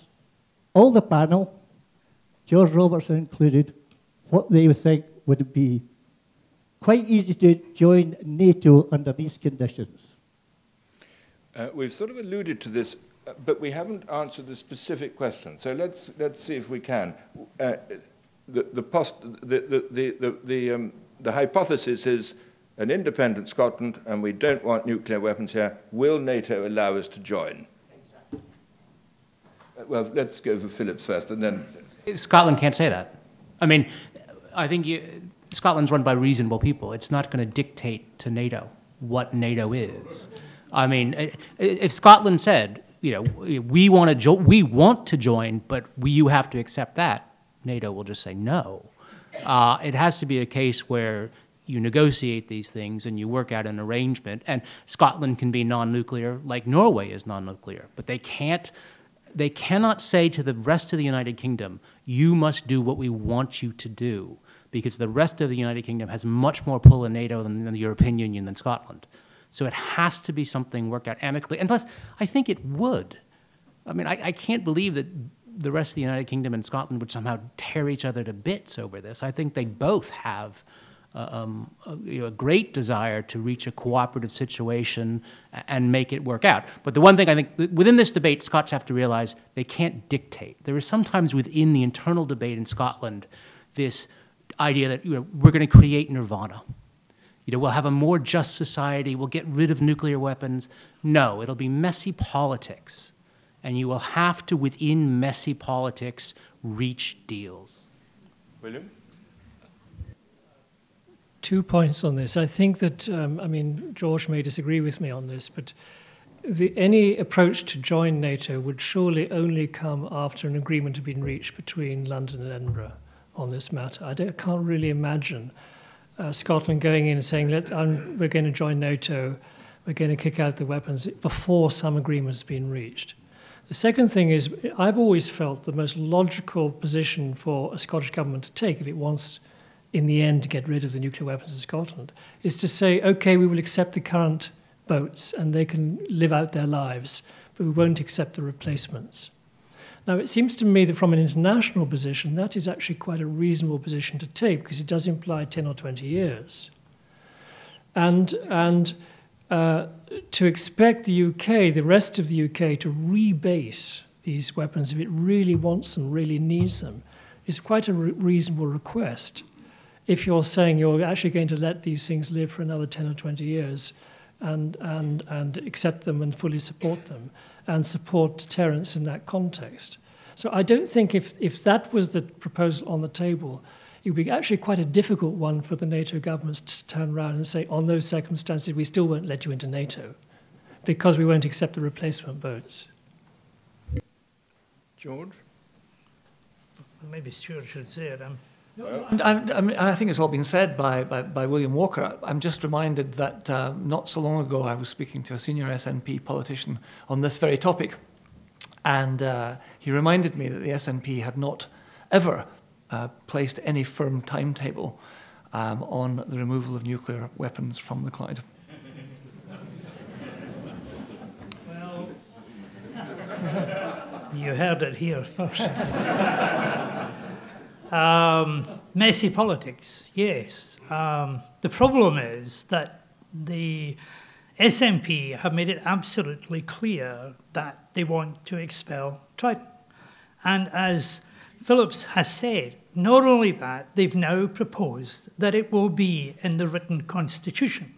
all the panel, George Robertson included, what they would think would be quite easy to join NATO under these conditions. We've sort of alluded to this, but we haven't answered the specific question. So let's see if we can. The hypothesis is an independent Scotland, and we don't want nuclear weapons here. Will NATO allow us to join? Well, let's go for Phillips first, and then... Scotland can't say that. I mean, I think Scotland's run by reasonable people. It's not going to dictate to NATO what NATO is. I mean, if Scotland said, you know, we want to join, but you have to accept that, NATO will just say no. It has to be a case where you negotiate these things and you work out an arrangement. And Scotland can be non-nuclear, like Norway is non-nuclear, but they cannot say to the rest of the United Kingdom, you must do what we want you to do, because the rest of the United Kingdom has much more pull in NATO than the European Union than Scotland. So it has to be something worked out amicably. And plus, I think it would. I mean, I can't believe that the rest of the United Kingdom and Scotland would somehow tear each other to bits over this. I think they both have a great desire to reach a cooperative situation and make it work out. But the one thing I think, within this debate, Scots have to realize they can't dictate. There is sometimes within the internal debate in Scotland this idea that, you know, we're going to create nirvana. You know, we'll have a more just society, we'll get rid of nuclear weapons. No, it'll be messy politics. And you will have to, within messy politics, reach deals. William? 2 points on this. I think that, I mean, George may disagree with me on this, but any approach to join NATO would surely only come after an agreement had been reached between London and Edinburgh on this matter. I can't really imagine Scotland going in and saying, we're going to join NATO, we're going to kick out the weapons before some agreement has been reached. The second thing is, I've always felt the most logical position for a Scottish government to take, if it wants in the end to get rid of the nuclear weapons in Scotland, is to say, okay, we will accept the current boats and they can live out their lives, but we won't accept the replacements. Now, it seems to me that from an international position, that is actually quite a reasonable position to take, because it does imply 10 or 20 years. And to expect the UK, the rest of the UK, to rebase these weapons if it really wants them, really needs them, is quite a reasonable request. If you're saying you're actually going to let these things live for another 10 or 20 years and accept them and fully support them and support deterrence in that context. So I don't think if that was the proposal on the table, it would be actually quite a difficult one for the NATO governments to turn around and say, on those circumstances, we still won't let you into NATO because we won't accept the replacement votes. George? Maybe Stuart should say it. I think it's all been said by William Walker. I'm just reminded that not so long ago I was speaking to a senior SNP politician on this very topic, and he reminded me that the SNP had not ever placed any firm timetable on the removal of nuclear weapons from the Clyde. Well, you heard it here first. Messy politics, yes. The problem is that the SNP have made it absolutely clear that they want to expel Trident. And as Phillips has said, not only that, they've now proposed that it will be in the written constitution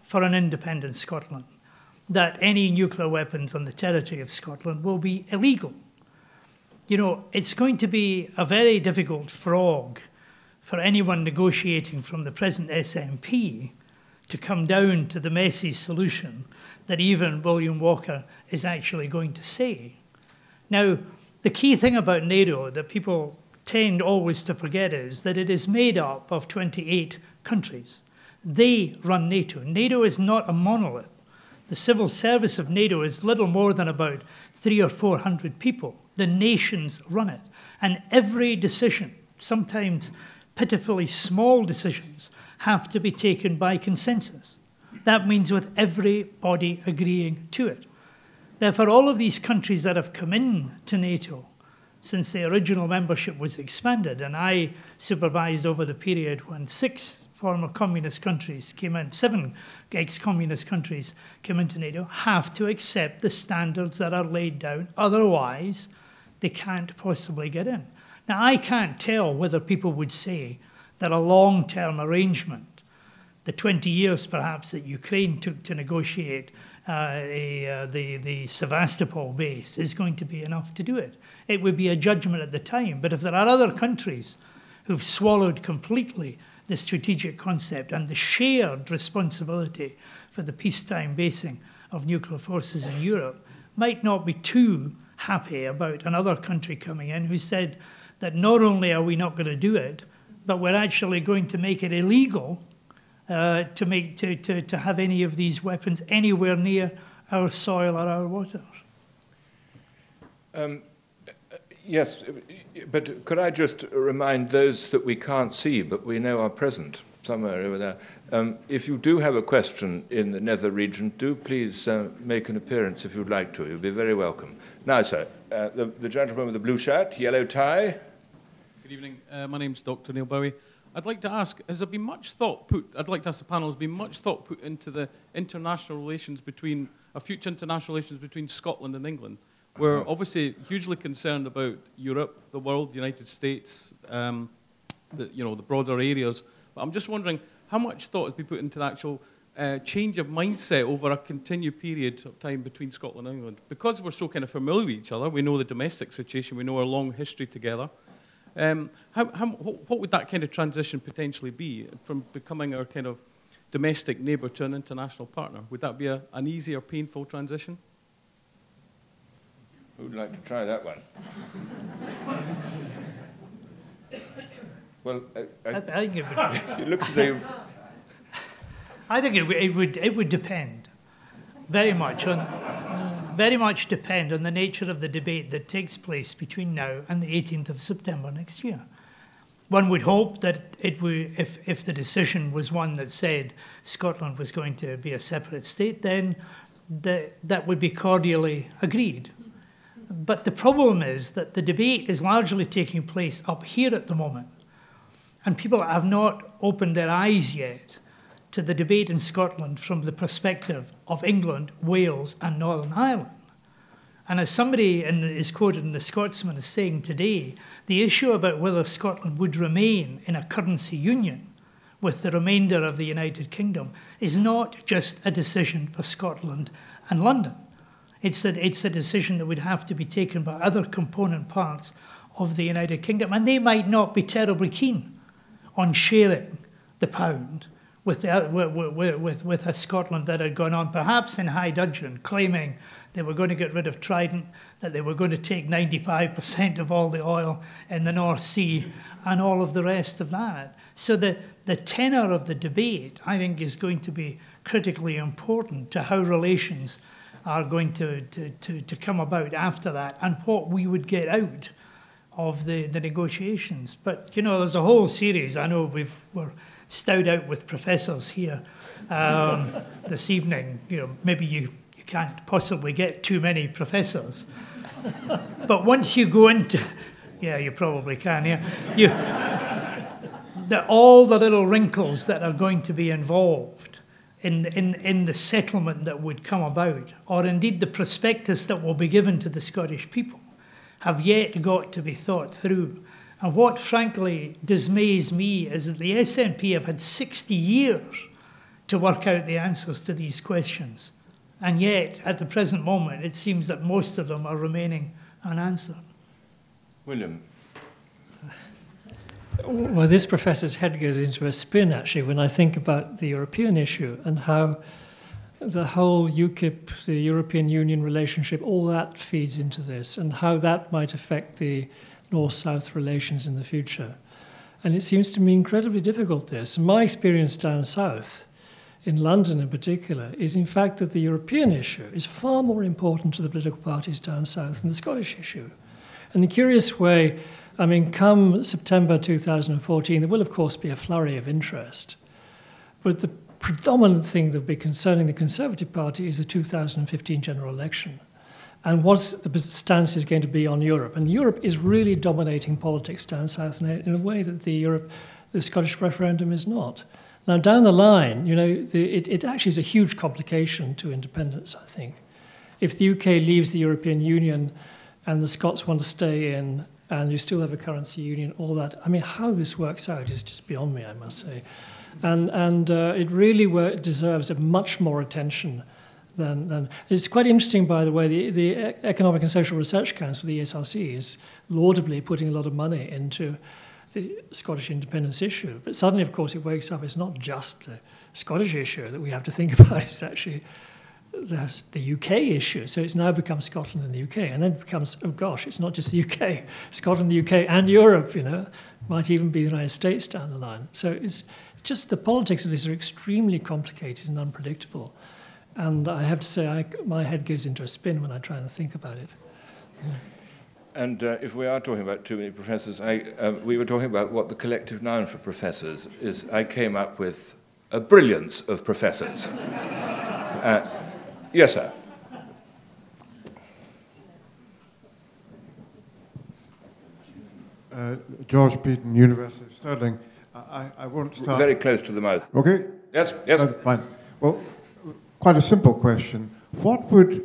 for an independent Scotland, that any nuclear weapons on the territory of Scotland will be illegal. You know, it's going to be a very difficult frog for anyone negotiating from the present SNP to come down to the messy solution that even William Walker is actually going to say. Now, the key thing about NATO that people tend always to forget is that it is made up of 28 countries. They run NATO. NATO is not a monolith. The civil service of NATO is little more than about 300 or 400 people. The nations run it. And every decision, sometimes pitifully small decisions, have to be taken by consensus. That means with everybody agreeing to it. Therefore, all of these countries that have come in to NATO since the original membership was expanded, and I supervised over the period when 6 former communist countries came in, 7 ex-communist countries came into NATO, have to accept the standards that are laid down. Otherwise, they can't possibly get in. Now, I can't tell whether people would say that a long-term arrangement, the 20 years perhaps that Ukraine took to negotiate the Sevastopol base, is going to be enough to do it. It would be a judgment at the time. But if there are other countries who've swallowed completely the strategic concept and the shared responsibility for the peacetime basing of nuclear forces in Europe, might not be too happy about another country coming in who said that not only are we not going to do it, but we're actually going to make it illegal to have any of these weapons anywhere near our soil or our waters. Yes, but could I just remind those that we can't see but we know are present somewhere over there, if you do have a question in the nether region, do please make an appearance if you'd like to. You'll be very welcome. Now, sir, the gentleman with the blue shirt, yellow tie. Good evening. My name's Dr. Neil Bowie. I'd like to ask, has there been much thought put, I'd like to ask the panel, has been much thought put into the international relations between, future international relations between Scotland and England? We're obviously hugely concerned about Europe, the world, the United States, the broader areas. But I'm just wondering how much thought has been put into the actual change of mindset over a continued period of time between Scotland and England. Because we're so kind of familiar with each other, we know the domestic situation, we know our long history together. What would that kind of transition potentially be from becoming our kind of domestic neighbour to an international partner? Would that be an easy or painful transition? Who would like to try that one? Well, I think it would. It looks as though I think it would depend very much depend on the nature of the debate that takes place between now and the 18th of September next year. One would hope that it would, if the decision was one that said Scotland was going to be a separate state, then that would be cordially agreed. But the problem is that the debate is largely taking place up here at the moment, and people have not opened their eyes yet to the debate in Scotland from the perspective of England, Wales, and Northern Ireland. And as somebody is quoted in The Scotsman as saying today, the issue about whether Scotland would remain in a currency union with the remainder of the United Kingdom is not just a decision for Scotland and London. It's a decision that would have to be taken by other component parts of the United Kingdom, and they might not be terribly keen on sharing the pound with a Scotland that had gone on, perhaps in high dudgeon, claiming they were going to get rid of Trident, that they were going to take 95% of all the oil in the North Sea, and all of the rest of that. So the tenor of the debate, I think, is going to be critically important to how relations are going to come about after that, and what we would get out of the negotiations. But, you know, there's a whole series. I know we're stowed out with professors here this evening. You know, maybe you can't possibly get too many professors. But once you go into... Yeah, you probably can, yeah. All the little wrinkles that are going to be involved in the settlement that would come about, or indeed the prospectus that will be given to the Scottish people, have yet got to be thought through. And what frankly dismays me is that the SNP have had 60 years to work out the answers to these questions. And yet, at the present moment, it seems that most of them are remaining unanswered. William. Well, this professor's head goes into a spin, actually, when I think about the European issue and how the whole UKIP, the European Union relationship, all that feeds into this, and how that might affect the North-South relations in the future. And it seems to me incredibly difficult, this. And my experience down south, in London in particular, is in fact that the European issue is far more important to the political parties down south than the Scottish issue. In a curious way, I mean, come September 2014, there will of course be a flurry of interest. But the predominant thing that will be concerning the Conservative Party is the 2015 general election, and what the stance is going to be on Europe. And Europe is really dominating politics down south in a way that the Scottish referendum is not. Now, down the line, you know, it actually is a huge complication to independence, I think. If the UK leaves the European Union and the Scots want to stay in, and you still have a currency union, all that, I mean, how this works out is just beyond me, I must say. And it really deserves a much more attention than... It's quite interesting, by the way, the Economic and Social Research Council, the ESRC, is laudably putting a lot of money into the Scottish independence issue. But suddenly, of course, it wakes up, it's not just the Scottish issue that we have to think about, it's actually the UK issue. So it's now become Scotland and the UK, and then it becomes, oh gosh, it's not just the UK, Scotland, the UK, and Europe, you know, might even be the United States down the line. So it's just the politics of this are extremely complicated and unpredictable. And I have to say, my head goes into a spin when I try and think about it. Yeah. And if we are talking about too many professors, we were talking about what the collective noun for professors is. I came up with a brilliance of professors. Yes, sir. George Beaton, University of Stirling. I won't start... Very close to the mouth. Okay? Yes, yes. Fine. Well, quite a simple question. What would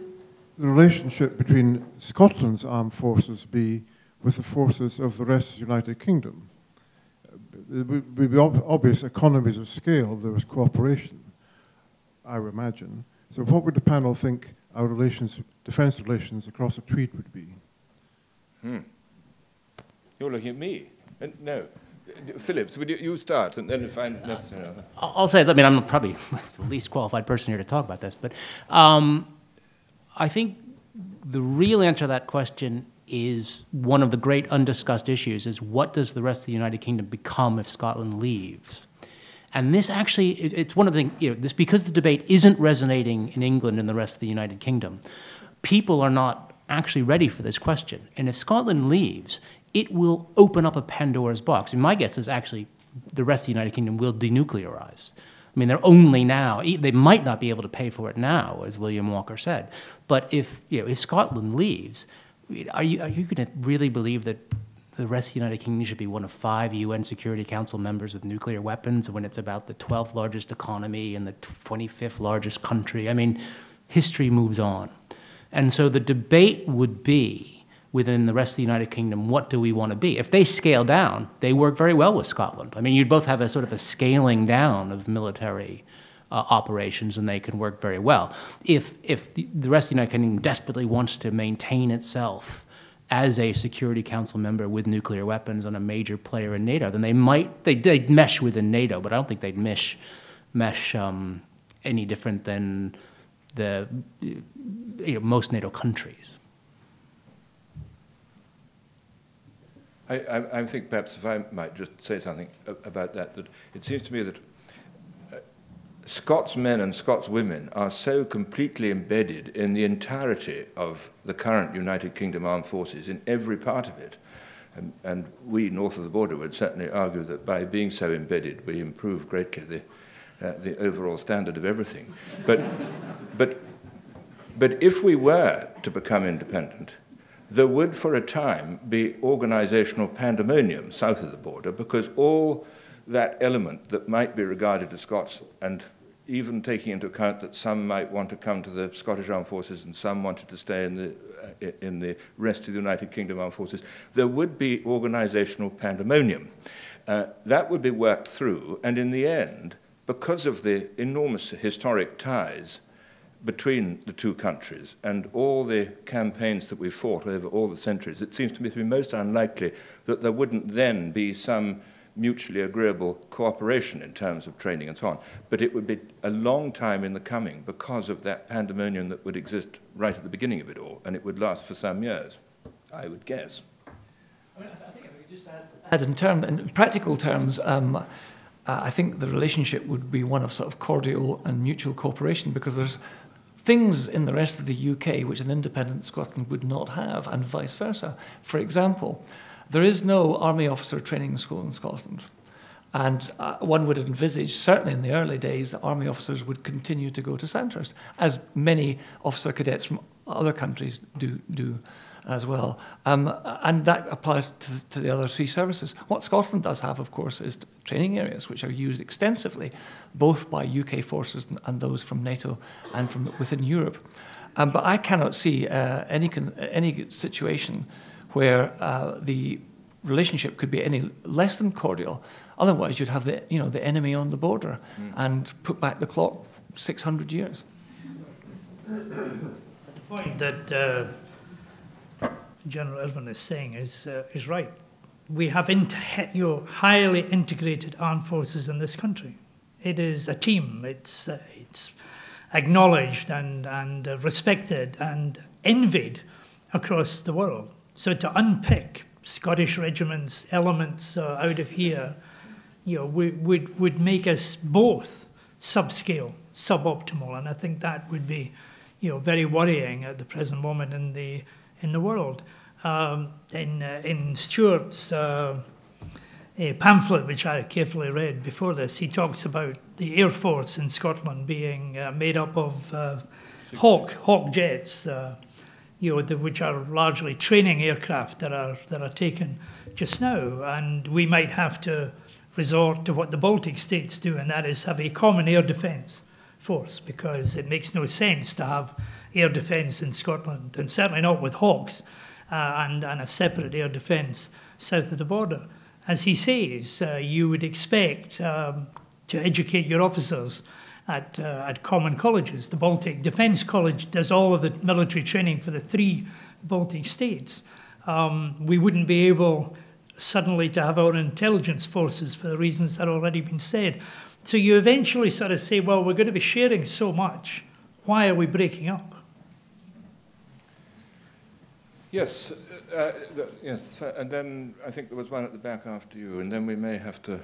the relationship between Scotland's armed forces be with the forces of the rest of the United Kingdom? There would be obvious economies of scale. There was cooperation, I would imagine. So what would the panel think our relations, defence relations across the Tweed would be? You're looking at me. No. Phillips, would you start, and then if I... I'll say, I mean, I'm probably the least qualified person here to talk about this, but I think the real answer to that question is one of the great undiscussed issues is what does the rest of the United Kingdom become if Scotland leaves? And this actually, it's one of the things, you know, this, because the debate isn't resonating in England and the rest of the United Kingdom, people are not actually ready for this question. And if Scotland leaves, it will open up a Pandora's box. And my guess is actually the rest of the United Kingdom will denuclearize. I mean, they're only now, they might not be able to pay for it now, as William Walker said. But if Scotland leaves, are you going to really believe that the rest of the United Kingdom should be one of 5 UN Security Council members with nuclear weapons when it's about the 12th largest economy and the 25th largest country. I mean, history moves on. And so the debate would be, within the rest of the United Kingdom, what do we want to be? If they scale down, they work very well with Scotland. I mean, you'd both have a sort of a scaling down of military operations, and they can work very well. If the rest of the United Kingdom desperately wants to maintain itself as a Security Council member with nuclear weapons and a major player in NATO, then they'd mesh within NATO, but I don't think they'd mesh any different than most NATO countries. I think perhaps if I might just say something about that, that it seems to me that Scots men and Scots women are so completely embedded in the entirety of the current United Kingdom armed forces, in every part of it. And we, north of the border, would certainly argue that by being so embedded, we improve greatly the overall standard of everything. But if we were to become independent, there would for a time be organizational pandemonium south of the border, because all that element that might be regarded as Scots, and even taking into account that some might want to come to the Scottish Armed Forces and some wanted to stay in the rest of the United Kingdom Armed Forces, there would be organizational pandemonium. That would be worked through, and in the end, because of the enormous historic ties between the two countries and all the campaigns that we've fought over all the centuries, it seems to me to be most unlikely that there wouldn't then be some mutually agreeable cooperation in terms of training and so on. But it would be a long time in the coming because of that pandemonium that would exist right at the beginning of it all, and it would last for some years, I would guess. I think I would just add in practical terms, I think the relationship would be one of sort of cordial and mutual cooperation, because there's things in the rest of the UK which an independent Scotland would not have, and vice versa. For example, there is no army officer training school in Scotland. And one would envisage, certainly in the early days, that army officers would continue to go to Sandhurst, as many officer cadets from other countries do as well. And that applies to the other 3 services. What Scotland does have, of course, is training areas which are used extensively, both by UK forces and those from NATO and from within Europe. But I cannot see any situation where the relationship could be any less than cordial. Otherwise, you'd have the enemy on the border and put back the clock 600 years. The point that General Irwin is saying is right. We have highly integrated armed forces in this country. It is a team. It's acknowledged and respected and envied across the world. So to unpick Scottish regiments, elements out of here, would make us both subscale, suboptimal, and I think that would be, very worrying at the present moment in the world. In Stuart's pamphlet, which I carefully read before this, he talks about the Air Force in Scotland being made up of Hawk jets, which are largely training aircraft that are taken just now, and we might have to resort to what the Baltic states do, and that is have a common air defence force, because it makes no sense to have air defence in Scotland, and certainly not with Hawks and a separate air defence south of the border. As he says, you would expect to educate your officers at common colleges. The Baltic Defence College does all of the military training for the 3 Baltic states. We wouldn't be able suddenly to have our intelligence forces for the reasons that have already been said. So you eventually sort of say, well, we're going to be sharing so much. Why are we breaking up? Yes, yes, and then I think there was one at the back after you, and then we may have to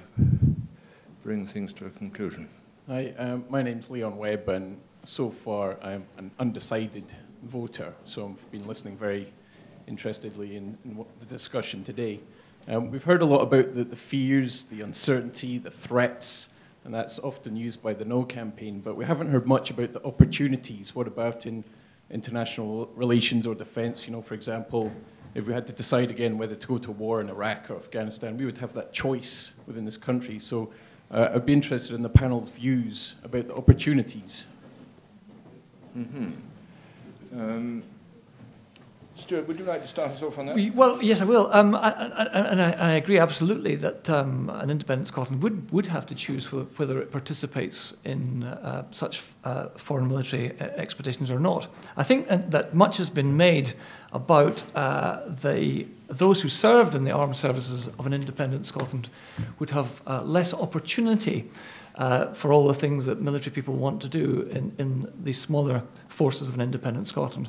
bring things to a conclusion. Hi, my name's Leon Webb, and so far I'm an undecided voter, so I've been listening very interestedly in the discussion today. We've heard a lot about the fears, the uncertainty, the threats, and that's often used by the No campaign, but we haven't heard much about the opportunities. What about in international relations or defence? For example, if we had to decide again whether to go to war in Iraq or Afghanistan, we would have that choice within this country. So I'd be interested in the panel's views about the opportunities. Stuart, would you like to start us off on that? Well, yes, I will. I agree absolutely that an independent Scotland would have to choose whether it participates in such foreign military expeditions or not. I think that much has been made about those who served in the armed services of an independent Scotland would have less opportunity for all the things that military people want to do in the smaller forces of an independent Scotland.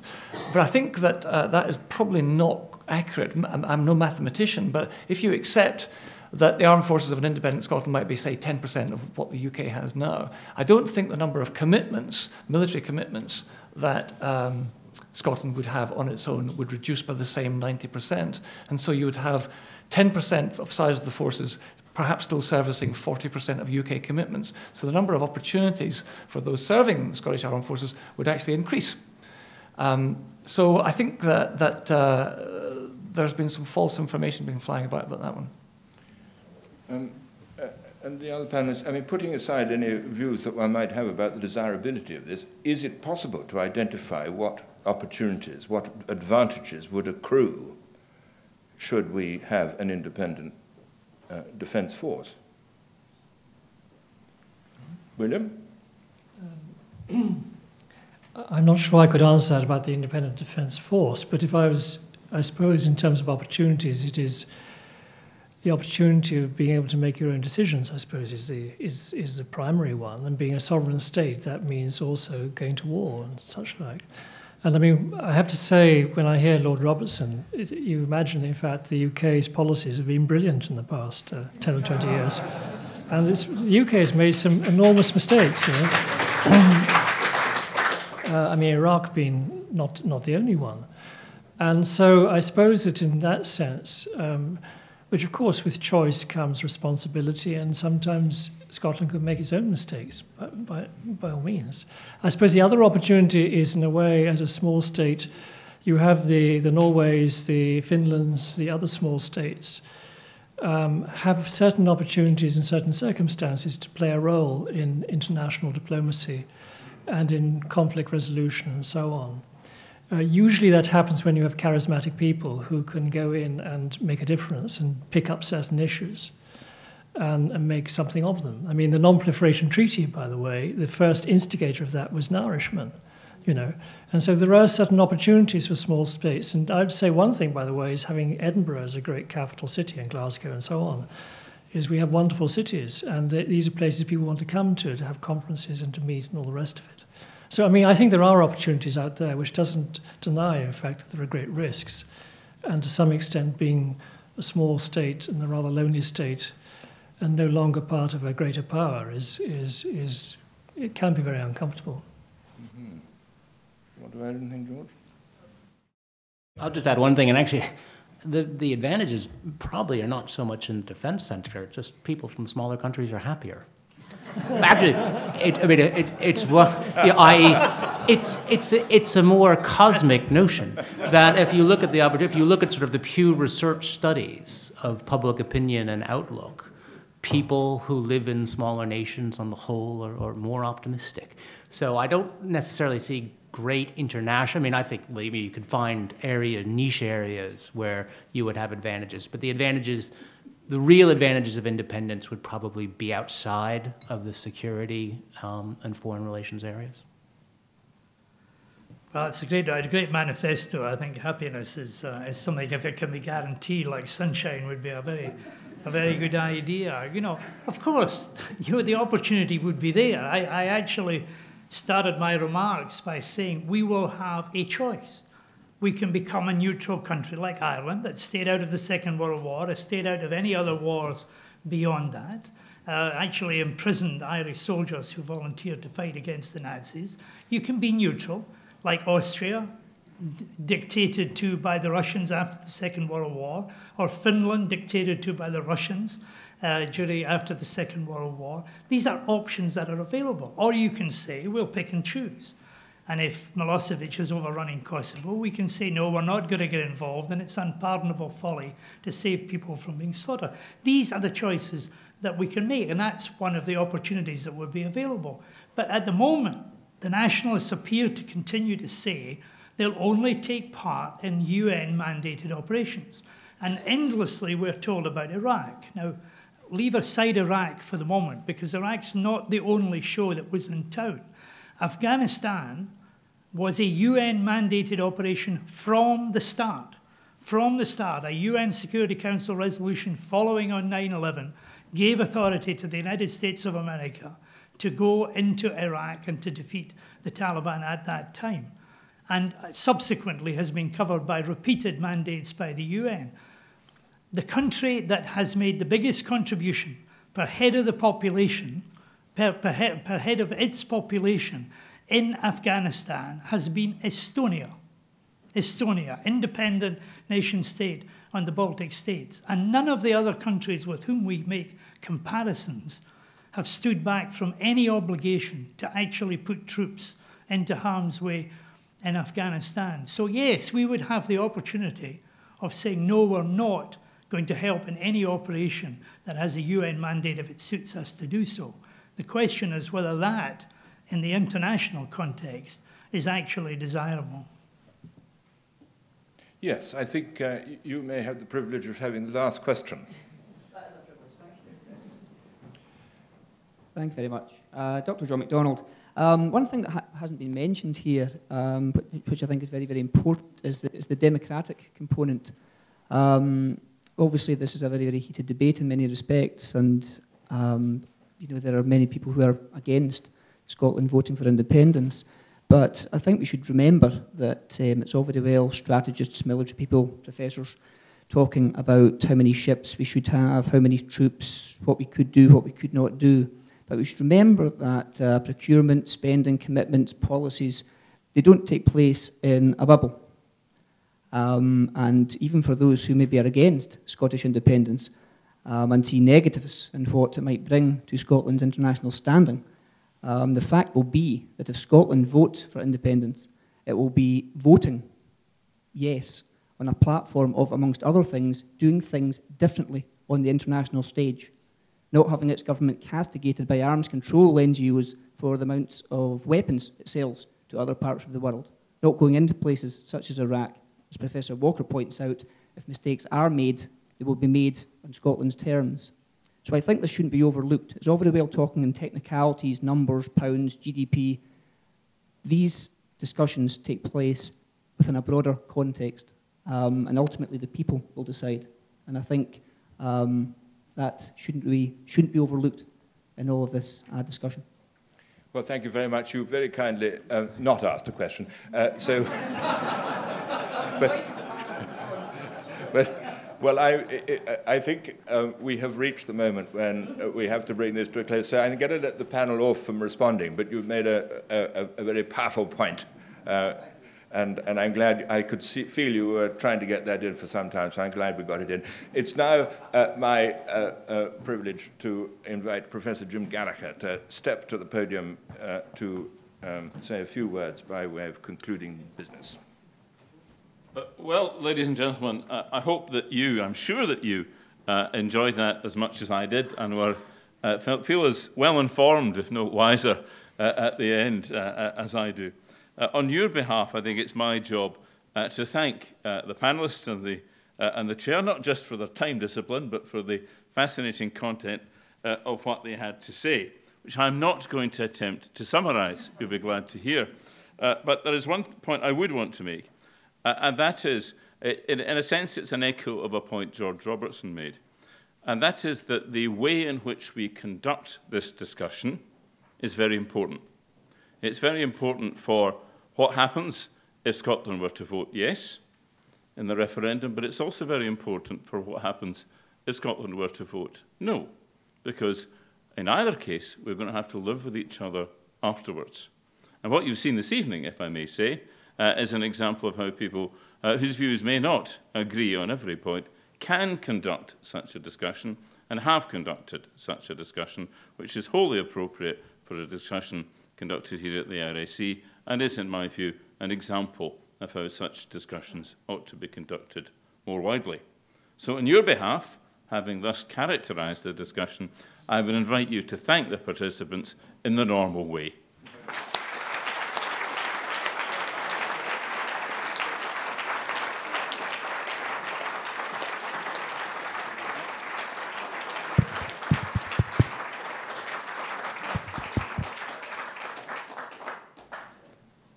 But I think that that is probably not accurate. I'm no mathematician, but if you accept that the armed forces of an independent Scotland might be, say, 10% of what the UK has now, I don't think the number of commitments, military commitments, that Scotland would have on its own would reduce by the same 90%. And so you would have 10% of size of the forces perhaps still servicing 40% of UK commitments. So the number of opportunities for those serving the Scottish Armed Forces would actually increase. So I think that there's been some false information being flying about that one. And the other panelists, I mean, putting aside any views that one might have about the desirability of this, is it possible to identify what opportunities, what advantages would accrue should we have an independent defence force? William? I'm not sure I could answer that about the independent defence force, but if I suppose in terms of opportunities, it is the opportunity of being able to make your own decisions, I suppose, is the primary one. And being a sovereign state, that means also going to war and such like. And I mean, I have to say, when I hear Lord Robertson, you imagine, in fact, the UK's policies have been brilliant in the past 10 or 20 years. And the UK has made some enormous mistakes, you know. I mean, Iraq being not the only one. And so I suppose that in that sense, which of course with choice comes responsibility, and sometimes Scotland could make its own mistakes, by all means. I suppose the other opportunity is, in a way, as a small state, you have the Norways, the Finlands, the other small states, have certain opportunities in certain circumstances to play a role in international diplomacy and in conflict resolution and so on. Usually that happens when you have charismatic people who can go in and make a difference and pick up certain issues and make something of them. I mean, the Non-Proliferation Treaty, by the way, the first instigator of that was an Irishman, you know. And so there are certain opportunities for small states. And I would say one thing, by the way, is having Edinburgh as a great capital city, and Glasgow and so on, is we have wonderful cities. And these are places people want to come to have conferences and to meet and all the rest of it. So, I mean, I think there are opportunities out there, which doesn't deny, in fact, that there are great risks. And to some extent, being a small state and a rather lonely state and no longer part of a greater power it can be very uncomfortable. Mm-hmm. You want to add anything, George? I'll just add one thing, and actually, the advantages probably are not so much in the defense sector, just people from smaller countries are happier. Actually, it's a more cosmic notion that if you look at sort of the Pew Research studies of public opinion and outlook, people who live in smaller nations on the whole are more optimistic. So I don't necessarily see great international. I mean, I think maybe you could find niche areas where you would have advantages, but the real advantages of independence would probably be outside of the security and foreign relations areas. Well, it's a great manifesto. I think happiness is something, if it can be guaranteed, like sunshine would be a very good idea. You know, of course, the opportunity would be there. I actually started my remarks by saying we will have a choice. We can become a neutral country like Ireland that stayed out of the Second World War, has stayed out of any other wars beyond that, actually imprisoned Irish soldiers who volunteered to fight against the Nazis. You can be neutral, like Austria, dictated to by the Russians after the Second World War, or Finland, dictated to by the Russians after the Second World War. These are options that are available. Or you can say, we'll pick and choose. And if Milosevic is overrunning Kosovo, we can say, no, we're not going to get involved, and it's unpardonable folly to save people from being slaughtered. These are the choices that we can make, and that's one of the opportunities that would be available. But at the moment, the nationalists appear to continue to say they'll only take part in UN-mandated operations. And endlessly we're told about Iraq. Now, leave aside Iraq for the moment, because Iraq's not the only show that was in town. Afghanistan was a UN-mandated operation from the start. From the start, a UN Security Council resolution following on 9/11 gave authority to the United States of America to go into Iraq and to defeat the Taliban at that time, and subsequently has been covered by repeated mandates by the UN. The country that has made the biggest contribution per head of the population, per head of its population in Afghanistan has been Estonia. Estonia, independent nation state on the Baltic states. And none of the other countries with whom we make comparisons have stood back from any obligation to actually put troops into harm's way in Afghanistan. So yes, we would have the opportunity of saying, no, we're not going to help in any operation that has a UN mandate if it suits us to do so. The question is whether that, in the international context, is actually desirable. Yes, I think you may have the privilege of having the last question. That is a privilege, thank you. Thank you very much. Dr. John MacDonald, one thing that hasn't been mentioned here, which I think is very, very important, is the democratic component. Obviously, this is a very, very heated debate in many respects, and you know, there are many people who are against Scotland voting for independence. But I think we should remember that it's all very well strategists, military people, professors talking about how many ships we should have, how many troops, what we could do, what we could not do. But we should remember that procurement, spending, commitments, policies, they don't take place in a bubble. And even for those who maybe are against Scottish independence and see negatives in what it might bring to Scotland's international standing, the fact will be that if Scotland votes for independence, it will be voting yes on a platform of, amongst other things, doing things differently on the international stage, not having its government castigated by arms control NGOs for the amounts of weapons it sells to other parts of the world, not going into places such as Iraq. As Professor Walker points out, if mistakes are made, they will be made on Scotland's terms. So I think this shouldn't be overlooked. It's all very well talking in technicalities, numbers, pounds, GDP. These discussions take place within a broader context, and ultimately the people will decide. And I think that shouldn't be overlooked in all of this discussion. Well, thank you very much. You very kindly not asked the question. Well, I think we have reached the moment when we have to bring this to a close. So I'm going to let the panel off from responding, but you've made a very powerful point. And I'm glad I could feel you were trying to get that in for some time, so I'm glad we got it in. It's now my privilege to invite Professor Jim Gallagher to step to the podium to say a few words by way of concluding business. Well, ladies and gentlemen, I hope that I'm sure that you enjoyed that as much as I did and were feel as well informed, if not wiser, at the end as I do. On your behalf, I think it's my job to thank the panellists and the chair, not just for their time discipline, but for the fascinating content of what they had to say, which I'm not going to attempt to summarise. You'll be glad to hear. But there is one point I would want to make. And that is, in a sense, it's an echo of a point George Robertson made. And that is that the way in which we conduct this discussion is very important. It's very important for what happens if Scotland were to vote yes in the referendum, but it's also very important for what happens if Scotland were to vote no, because in either case, we're going to have to live with each other afterwards. And what you've seen this evening, if I may say, is an example of how people whose views may not agree on every point can conduct such a discussion and have conducted such a discussion, which is wholly appropriate for a discussion conducted here at the RAC, and is, in my view, an example of how such discussions ought to be conducted more widely. So on your behalf, having thus characterised the discussion, I would invite you to thank the participants in the normal way.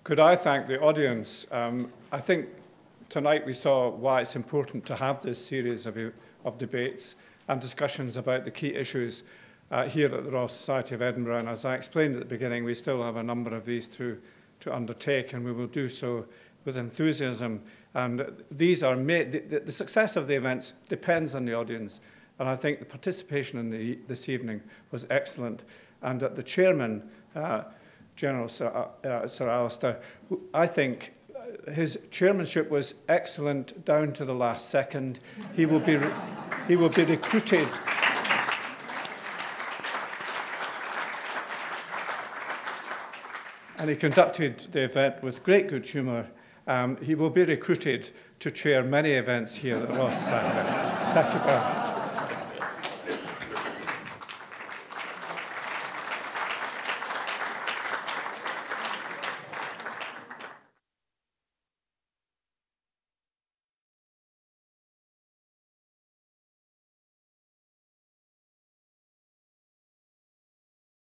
Could I thank the audience? I think tonight we saw why it's important to have this series of debates and discussions about the key issues here at the Royal Society of Edinburgh. And as I explained at the beginning, we still have a number of these to undertake, and we will do so with enthusiasm. And these are the success of the events depends on the audience. And I think the participation in this evening was excellent. And that the chairman, General Sir Alistair, I think his chairmanship was excellent down to the last second. He will be recruited. And he conducted the event with great good humour. He will be recruited to chair many events here at the Royal Society. Thank you very much.